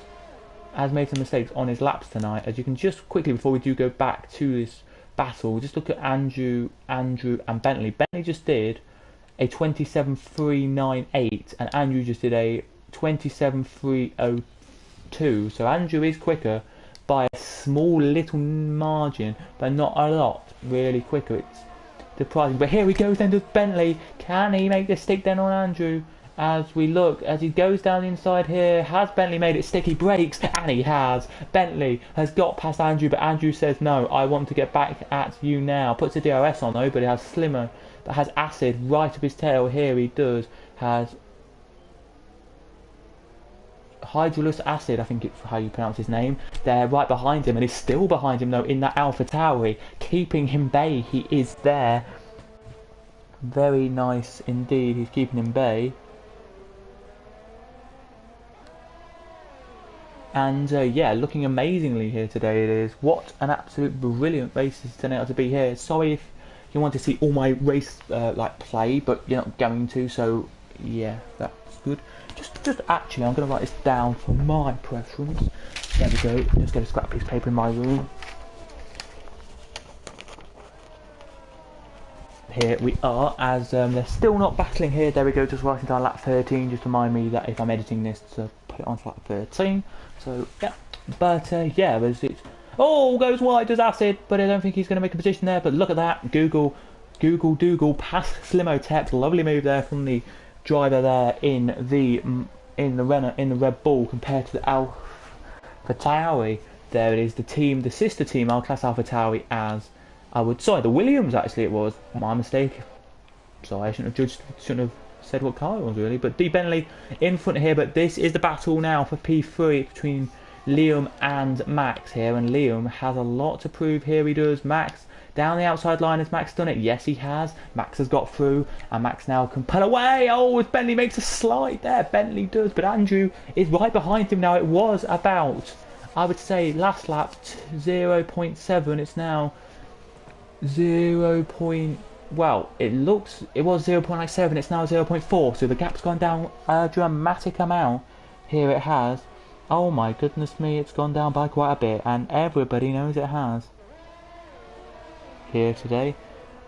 Has made some mistakes on his laps tonight. As you can just quickly, before we do go back to this battle, just look at Andrew and Bentley. Bentley just did a 27.398 and Andrew just did a 27.302. So Andrew is quicker by a small little margin, but not a lot. Really quicker. It's surprising. But here he goes then to Bentley. Can he make the stick then on Andrew? As we look, as he goes down the inside here, has Bentley made it stick? He brakes, and he has. Bentley has got past Andrew, but Andrew says, no, I want to get back at you now. Puts a DRS on though, but it has Slimmer, that has acid right up his tail. Here he does, has Hydrolus Acid, I think it's how you pronounce his name. They're right behind him, and he's still behind him though in that Alpha Tauri, keeping him bay. He is there. Very nice indeed, he's keeping him bay. And yeah, looking amazingly here today it is. What an absolute brilliant race it's turned out to be here. Sorry if you want to see all my race like play, but you're not going to, so yeah, that's good. Just actually, I'm going to write this down for my preference. There we go, just get a scrap piece of paper in my room. Here we are, as they're still not battling here. There we go, just writing down lap 13, just to remind me that if I'm editing this to put it on lap 13. So yeah, but yeah, there's it. Oh, goes wide, does Acid, but I don't think he's going to make a position there. But look at that, Google past Slimotep. Lovely move there from the driver there in the Red Bull compared to the Alpha Tauri. There it is, the sister team, Class Alpha Tauri, as the Williams actually it was. My mistake. Sorry, I shouldn't have said what car it was really. But D. Bentley in front here, but this is the battle now for P3 between Liam and Max here, and Liam has a lot to prove. Here he does. Max down the outside line. Has Max done it? Yes, he has. Max has got through, and Max now can pull away. Oh, as Bentley makes a slide there. Bentley does, but Andrew is right behind him now. It was about, I would say, last lap 0.7. It's now 0. Well, it was 0.7, it's now 0.4, so the gap's gone down a dramatic amount. Here it has. Oh my goodness me, it's gone down by quite a bit, and everybody knows it has. Here today.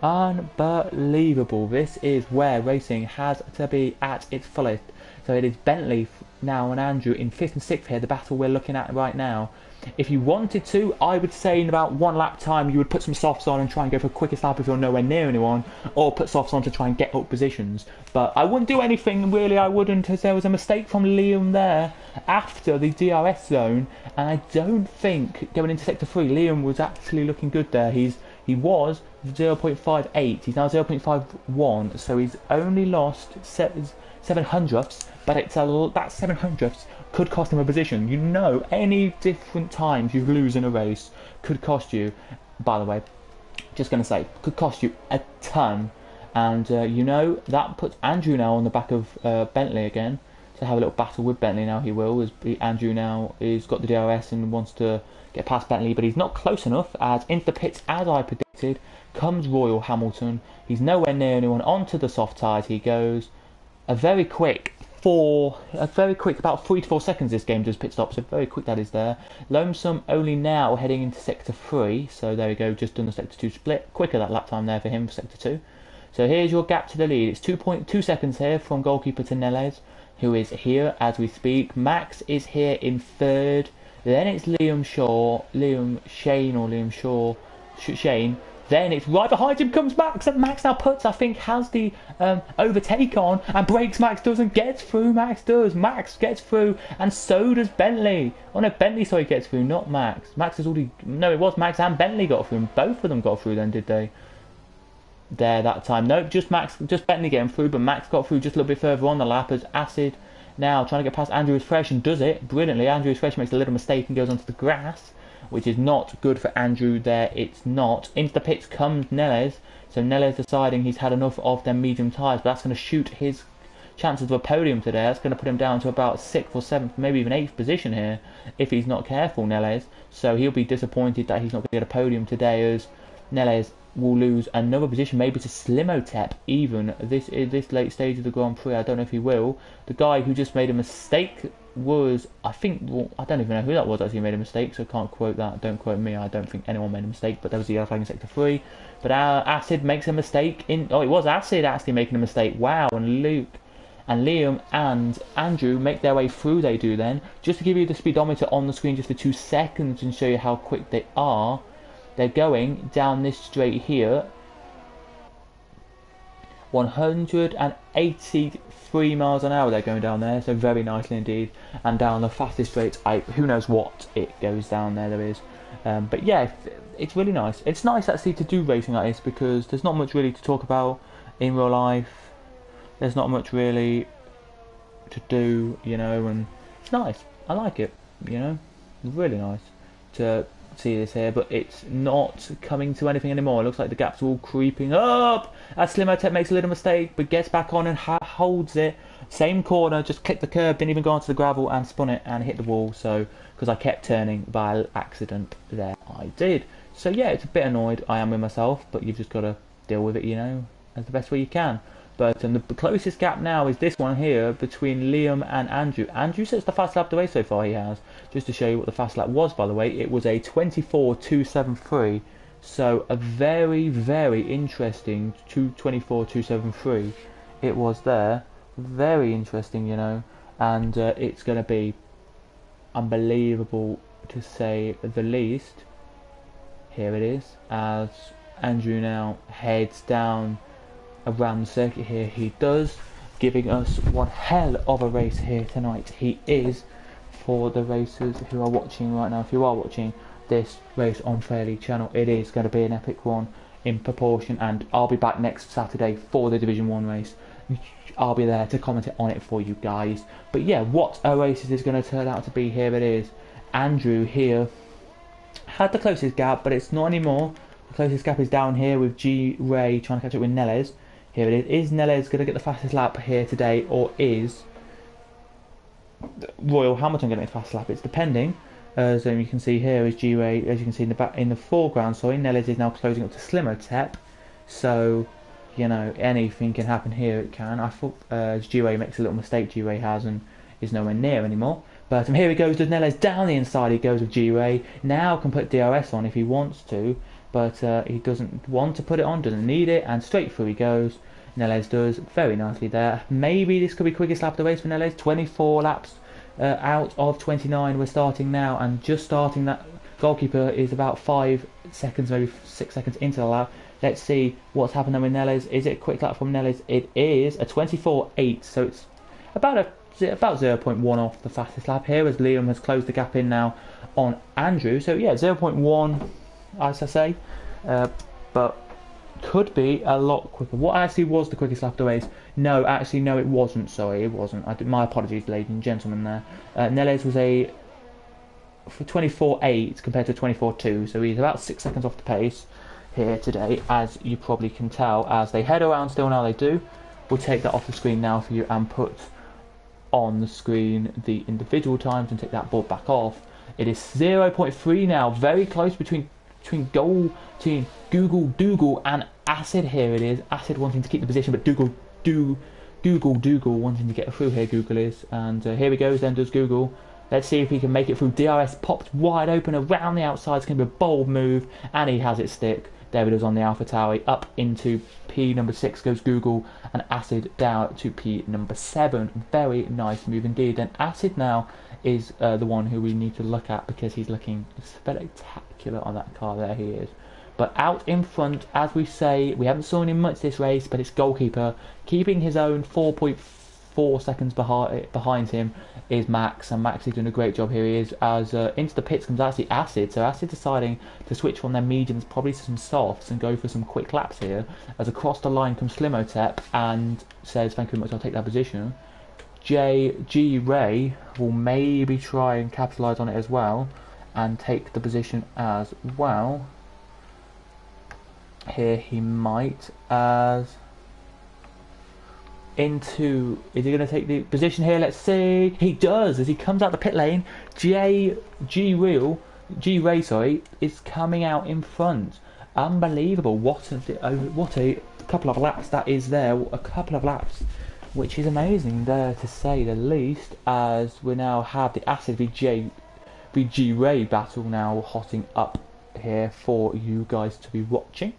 Unbelievable. This is where racing has to be at its fullest. So it is Bentley now and Andrew in 5th and 6th here, the battle we're looking at right now. If you wanted to, I would say in about 1 lap time you would put some softs on and try and go for a quickest lap if you're nowhere near anyone, or put softs on to try and get up positions. But I wouldn't do anything, really, I wouldn't, as there was a mistake from Liam there after the DRS zone, and I don't think going into sector 3 Liam was actually looking good there. He was 0.58, he's now 0.51, so he's only lost 7 hundredths, but that 7 hundredths could cost him a position. You know, any different times you lose in a race could cost you, by the way, just going to say, could cost you a ton. And, you know, that puts Andrew now on the back of Bentley again, to have a little battle with Bentley now. He will, as Andrew now has got the DRS and wants to get past Bentley, but he's not close enough, as into the pits, as I predicted, comes Royal Hamilton. He's nowhere near anyone. Onto the soft tyres he goes. A very quick about 3 to 4 seconds this game does pit stop, so very quick that is there. Lonesome only now heading into sector 3, so there we go, just done the sector 2 split. Quicker that lap time there for him for sector 2. So here's your gap to the lead. It's 2.2 seconds here from goalkeeper to Neles, who is here as we speak. Max is here in 3rd. Then it's Shane. Then it's right behind him comes Max, and Max now has the overtake on, and breaks. Max doesn't get through. Max does. Max gets through, and so does Bentley. Oh no, Bentley gets through, not Max. Max has already, no, it was Max and Bentley got through, and both of them got through then, did they? There that time. Nope, just Bentley getting through, but Max got through just a little bit further on the lap as Acid now trying to get past Andrew is Fresh, and does it brilliantly. Andrew is Fresh makes a little mistake and goes onto the grass, which is not good for Andrew there. It's not. Into the pits comes Neles, so Neles deciding he's had enough of them medium tyres, but that's going to shoot his chances of a podium today. That's going to put him down to about 6th or 7th, maybe even 8th position here, if he's not careful, Neles. So he'll be disappointed that he's not going to get a podium today, as Neles will lose another position, maybe to Slimotep even this late stage of the Grand Prix. I don't know if he will. The guy who just made a mistake was, I think, well, I don't even know who that was actually made a mistake, so I can't quote that. Don't quote me. I don't think anyone made a mistake, but there was the yellow flag in sector 3. But Acid makes a mistake in, oh, it was Acid actually making a mistake. Wow. And Luke and Liam and Andrew make their way through. They do then, just to give you the speedometer on the screen just for 2 seconds and show you how quick they are. They're going down this straight here, 183 miles an hour they're going down there, so very nicely indeed. And down the fastest straight, who knows what it goes down there is. But yeah, it's really nice. It's nice actually to do racing like this, because there's not much really to talk about in real life. There's not much really to do, you know, and it's nice. I like it, you know, really nice to see this here, but it's not coming to anything anymore. It looks like the gap's all creeping up as Slimotep makes a little mistake, but gets back on and holds it. Same corner, just clipped the curb, didn't even go onto the gravel, and spun it and hit the wall. So because I kept turning by accident there, I did. So yeah, it's a bit annoyed I am with myself, but you've just got to deal with it, you know, as the best way you can. But the closest gap now is this one here between Liam and Andrew. Andrew sets the fast lap of the race so far, he has. Just to show you what the fast lap was, by the way, it was a 24.273. So a very, very interesting 24.273 it was there. Very interesting, you know. And it's going to be unbelievable to say the least. Here it is, as Andrew now heads down around the circuit here. He does, giving us one hell of a race here tonight. He is, for the racers who are watching right now, if you are watching this race on Fairleigh channel, it is going to be an epic one in proportion, and I'll be back next Saturday for the Division 1 race. I'll be there to comment on it for you guys. But yeah, what a race is going to turn out to be. Here it is. Andrew here had the closest gap, but it's not anymore. The closest gap is down here with G Ray trying to catch up with Neles. Here it is. Is Neles going to get the fastest lap here today, or is Royal Hamilton getting the fastest lap? It's depending. As you can see here is G Ray. As you can see in the back, in the foreground, sorry, Neles is now closing up to Slimotep. So, you know, anything can happen here. It can. I thought G Ray makes a little mistake. G Ray has, and is nowhere near anymore. But here he goes. Does Neles down the inside? He goes with G Ray. Now can put DRS on if he wants to. But he doesn't want to put it on, doesn't need it, and straight through he goes. Neles does very nicely there. Maybe this could be quickest lap of the race for Neles. 24 laps out of 29. We're starting now, and just starting that goalkeeper is about 5 seconds, maybe 6 seconds into the lap. Let's see what's happened then with Neles. Is it a quick lap from Neles? It is a 24.8, so it's about 0.1 off the fastest lap here, as Liam has closed the gap in now on Andrew. So yeah, 0.1, as I say, but could be a lot quicker. What actually was the quickest lap of the race? No, actually, no, it wasn't. Sorry, it wasn't. My apologies, ladies and gentlemen. There, Neles was a for 24.8 compared to 24.2, so he's about 6 seconds off the pace here today, as you probably can tell. As they head around still now, they do. We'll take that off the screen now for you and put on the screen the individual times and take that board back off. It is 0.3 now, very close between Google Dougal and Acid. Here it is, Acid wanting to keep the position, but Dougal wanting to get through here. Google is, and here he goes then, does Google. Let's see if he can make it through. DRS popped wide open around the outside. It's going to be a bold move, and he has it stick. There it is on the Alpha Tower. Up into P number 6 goes Google, and Acid down to P number 7. Very nice move indeed. And Acid now is the one who we need to look at, because he's looking spectacular on that car. There he is. But out in front, as we say, we haven't seen him much this race, but it's goalkeeper keeping his own 4.4 seconds behind him is Max, and Max is doing a great job. Here he is, as into the pits comes actually Acid. So Acid deciding to switch from their mediums probably to some softs and go for some quick laps here, as across the line comes Slimotep and says thank you very much, I'll take that position. G Ray will maybe try and capitalise on it as well and take the position as well. Here he might, as into, is he going to take the position here? Let's see. He does, as he comes out the pit lane. G Ray, sorry, is coming out in front. Unbelievable! What a couple of laps that is there. A couple of laps, which is amazing there to say the least. As we now have the Acid v G Ray battle now hotting up here for you guys to be watching,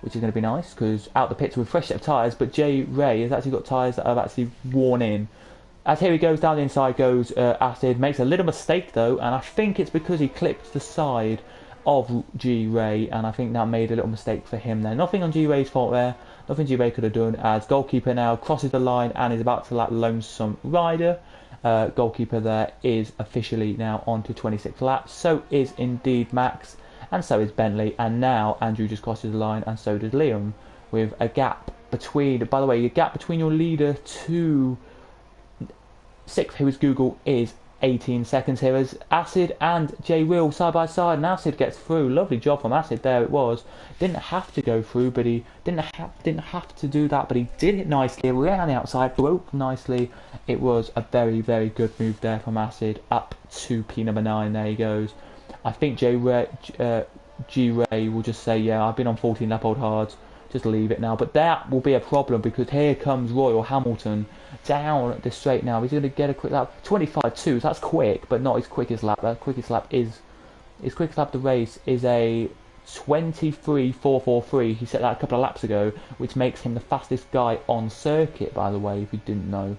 which is going to be nice, because out the pits with a fresh set of tyres, but J Ray has actually got tyres that have actually worn in. As here he goes, down the inside goes Acid, makes a little mistake though, and I think it's because he clipped the side of G Ray, and I think that made a little mistake for him there. Nothing on G Ray's fault there, nothing G Ray could have done, as goalkeeper now crosses the line and is about to lap Lonesome Rider. Goalkeeper there is officially now on to 26 laps, so is indeed Max, and so is Bentley, and now Andrew just crosses the line, and so does Liam, with a gap between, by the way, a gap between your leader to 6th, who is Google, is 18 seconds here, as Acid and J Will side by side, and Acid gets through. Lovely job from Acid there. It was, didn't have to go through, but he didn't have to do that, but he did it nicely around the outside, broke nicely. It was a very, very good move there from Acid up to P number 9. There he goes. I think G Ray will just say, yeah, I've been on 14 lap old hards, just leave it now. But that will be a problem, because here comes Royal Hamilton down the straight now. He's going to get a quick lap, 25.2, so that's quick, but not his quickest lap. His quickest lap of the race is a 23.443. He set that a couple of laps ago, which makes him the fastest guy on circuit, by the way, if you didn't know.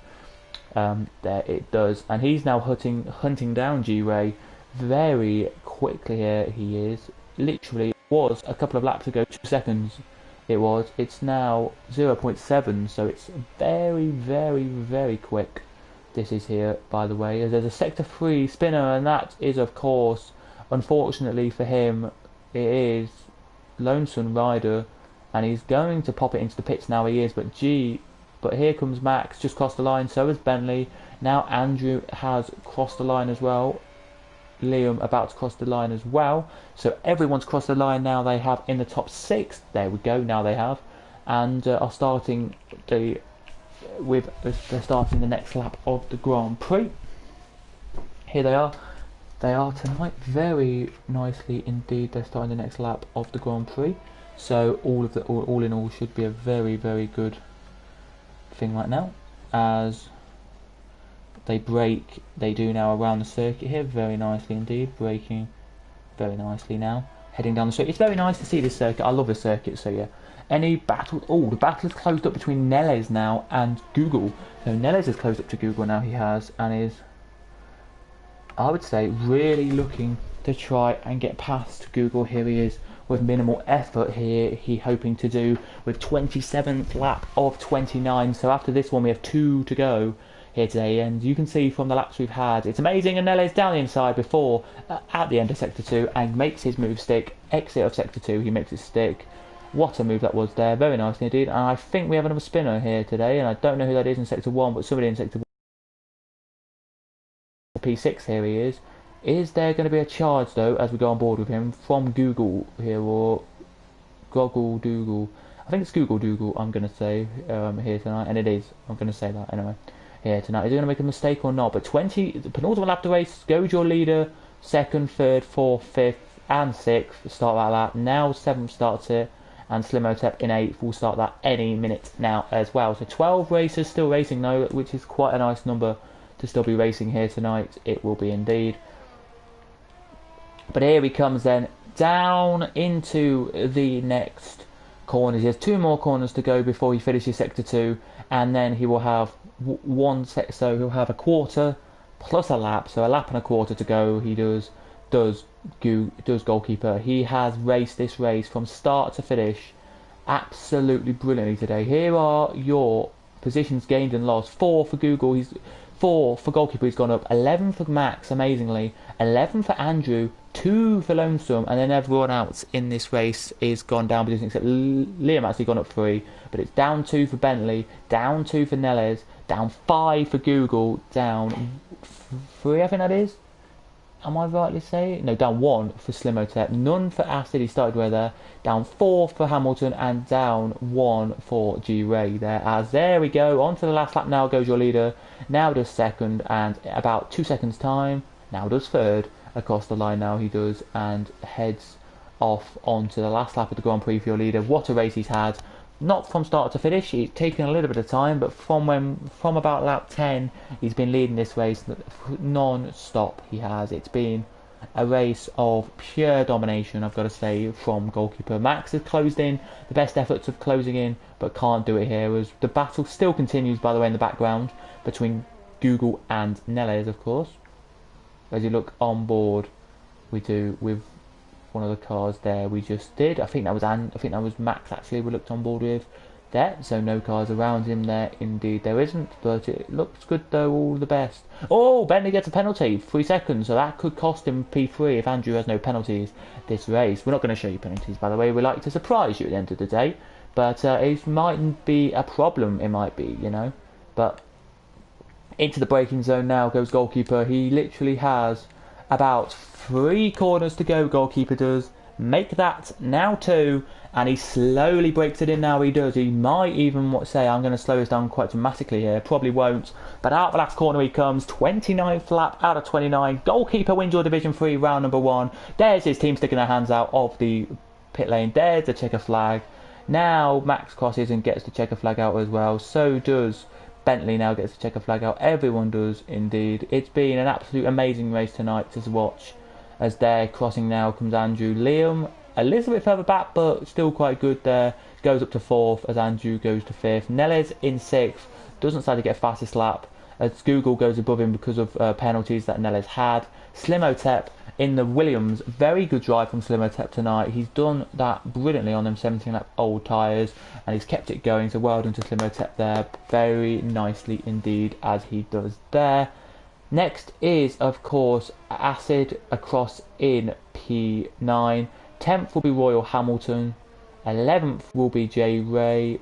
There it does, and he's now hunting down G Ray very quickly. Here he is, literally was a couple of laps ago 2 seconds it's now 0.7, so it's very, very, very quick. This is here, by the way, as there's a sector 3 spinner, and that is, of course, unfortunately for him, it is Lonesome Rider, and he's going to pop it into the pits now. He is, but here comes Max, just crossed the line, so has Bentley. Now Andrew has crossed the line as well. Liam about to cross the line as well, so everyone's crossed the line now. They have in the top 6. There we go. Now they have, and are starting they're starting the next lap of the Grand Prix. Here they are tonight, very nicely indeed. They're starting the next lap of the Grand Prix, so all in all should be a very, very good thing right now, as they brake, they do now around the circuit here, very nicely indeed, braking very nicely now, heading down the circuit. It's very nice to see this circuit. I love the circuit. So yeah, any battle, the battle is closed up between Neles now and Google. So Neles is closed up to Google now, he has, and is I would say, really looking to try and get past Google. Here he is with minimal effort here. He hoping to do with 27th lap of 29. So after this one, we have 2 to go here today. And you can see from the laps we've had, it's amazing. And Anelle's down the inside before at the end of Sector 2 and makes his move stick. Exit of Sector 2, he makes it stick. What a move that was there. Very nice indeed. And I think we have another spinner here today. And I don't know who that is in Sector 1, but somebody in Sector 1. P6 here he is. Is there going to be a charge though as we go on board with him from Google here, or Goggle Doogle? I think it's Google Doogle I'm going to say here tonight, and it is. I'm going to say that anyway here tonight. Is he going to make a mistake or not? But 20, the penultimate lap of the race, goes your leader, 2nd, 3rd, 4th, 5th and 6th start that lap. Now 7th starts it, and Slimotep in 8th will start that any minute now as well. So 12 racers still racing though, which is quite a nice number to still be racing here tonight. It will be indeed. But here he comes then down into the next corners. He has 2 more corners to go before he finishes Sector 2, and then he will have so he'll have a quarter plus a lap, so a lap and a quarter to go. He does goalkeeper. He has raced this race from start to finish absolutely brilliantly today. Here are your positions gained and lost. 4 for Google. He's 4 for goalkeeper. He's gone up. 11 for Max, amazingly. 11 for Andrew. 2 for Lonesome, and then everyone else in this race is gone down position except Liam actually gone up 3, but it's down 2 for Bentley, down 2 for Neles, down 5 for Google, down 3 I think that is. Am I rightly saying? No, down 1 for Slimotep, none for Acid, he started way there, down 4 for Hamilton, and down 1 for G-Ray there. As there we go, on to the last lap now goes your leader, now does 2nd, and about 2 seconds time, now does 3rd, across the line now he does, and heads off onto the last lap of the Grand Prix for your leader. What a race he's had, not from start to finish, he's taken a little bit of time, but from about lap 10 he's been leading this race non-stop. He has, it's been a race of pure domination, I've got to say, from goalkeeper. Max has closed in, the best efforts of closing in, but can't do it here, as the battle still continues, by the way, in the background between Google and Neles, of course. As you look on board, we do with one of the cars there. We just did. I think that was Max actually. We looked on board with there. So no cars around him there. Indeed, there isn't. But it looks good though. All the best. Oh, Bentley gets a penalty. 3 seconds. So that could cost him P3 if Andrew has no penalties this race. We're not going to show you penalties, by the way. We like to surprise you at the end of the day. But it mightn't be a problem. It might be, you know. But into the braking zone now goes goalkeeper. He literally has about 3 corners to go, goalkeeper does. Make that now 2, and he slowly breaks it in now. He does. He might even say, I'm going to slow this down quite dramatically here. Probably won't. But out the last corner he comes. 29th lap out of 29. Goalkeeper wins your Division 3 round number 1. There's his team sticking their hands out of the pit lane. There's the checker flag. Now Max crosses and gets the checker flag out as well. So does Bentley now gets the checker flag out. Everyone does indeed. It's been an absolute amazing race tonight to watch. As there crossing now comes Andrew. Liam a little bit further back, but still quite good there. Goes up to 4th as Andrew goes to 5th. Neles in 6th. Doesn't decide to get fastest lap as Google goes above him because of penalties that Neles had. Slimotep in the Williams. Very good drive from Slimotep tonight. He's done that brilliantly on them 17 lap old tyres, and he's kept it going, so well done to Slimotep there. Very nicely indeed as he does there. Next is of course Acid across in P9. 10th will be Royal Hamilton. 11th will be G-Ray,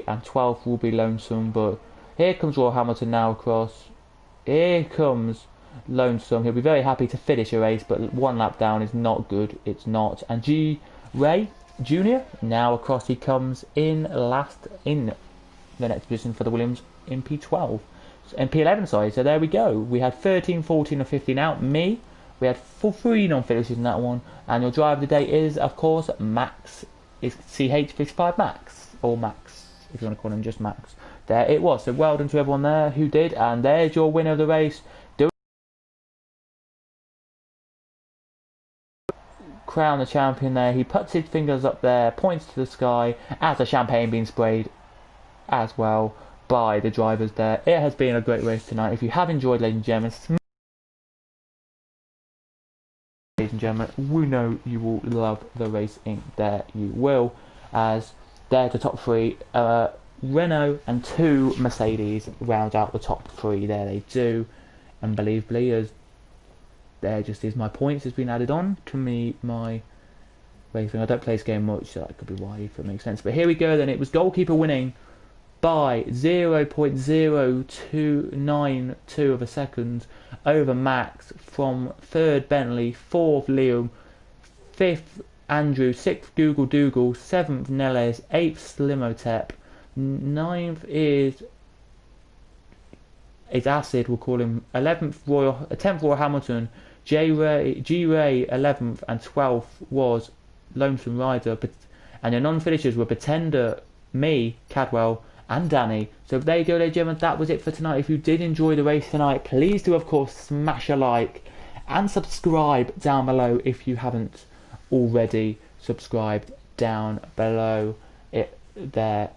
and 12th will be Lonesome. But here comes Royal Hamilton now across. Here comes Lonesome. He'll be very happy to finish a race, but 1 lap down is not good. It's not. And G-Ray Jr. now across. He comes in last in the next position for the Williams in P12. In P11, sorry. So there we go. We had 13, 14 and 15 out. Me. We had 3 non-finishes in that one. And your driver of the day is, of course, Max. Is CH55 Max. Or Max, if you want to call him just Max. There it was. So well done to everyone there who did. And there's your winner of the race. Crown the champion there. He puts his fingers up there, points to the sky as the champagne being sprayed as well by the drivers there. It has been a great race tonight. If you have enjoyed, ladies and gentlemen, gentlemen, we know you will love the racing. There you will, as they're the top three. Renault and 2 Mercedes round out the top 3. There they do. Unbelievably, as there just is my points has been added on to me, my racing. I don't play this game much, so that could be why, if it makes sense. But here we go then. It was goalkeeper winning by 0.0292 of a second over Max, from 3rd Bentley, 4th Liam, 5th Andrew, 6th Google Dougal, 7th Neles, 8th Slimotep, 9th is Acid, we'll call him, 10th Royal Hamilton, G Ray 11th, and 12th was Lonesome Rider. And the non-finishers were Pretender, me, Cadwell, and Danny. So there you go, ladies and gentlemen, that was it for tonight. If you did enjoy the race tonight, please do of course smash a like and subscribe down below if you haven't already subscribed down below it there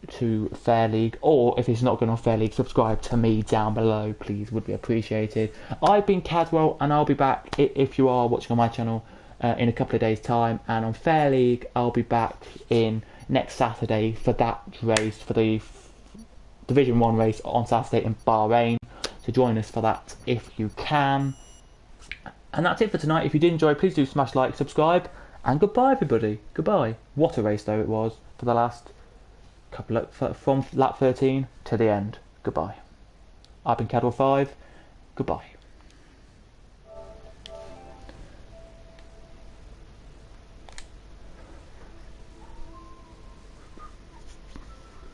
to Fair League, or if it's not going on Fair League, subscribe to me down below, please, would be appreciated. I've been Cadwell, and I'll be back if you are watching on my channel in a couple of days time, and on Fair League I'll be back in next Saturday for that race, for the Division 1 race on Saturday in Bahrain, so join us for that if you can. And that's it for tonight. If you did enjoy, please do smash like, subscribe, and goodbye everybody. Goodbye. What a race though it was for the last couple of, from lap 13 to the end. Goodbye. I've been Cadwell 5. Goodbye.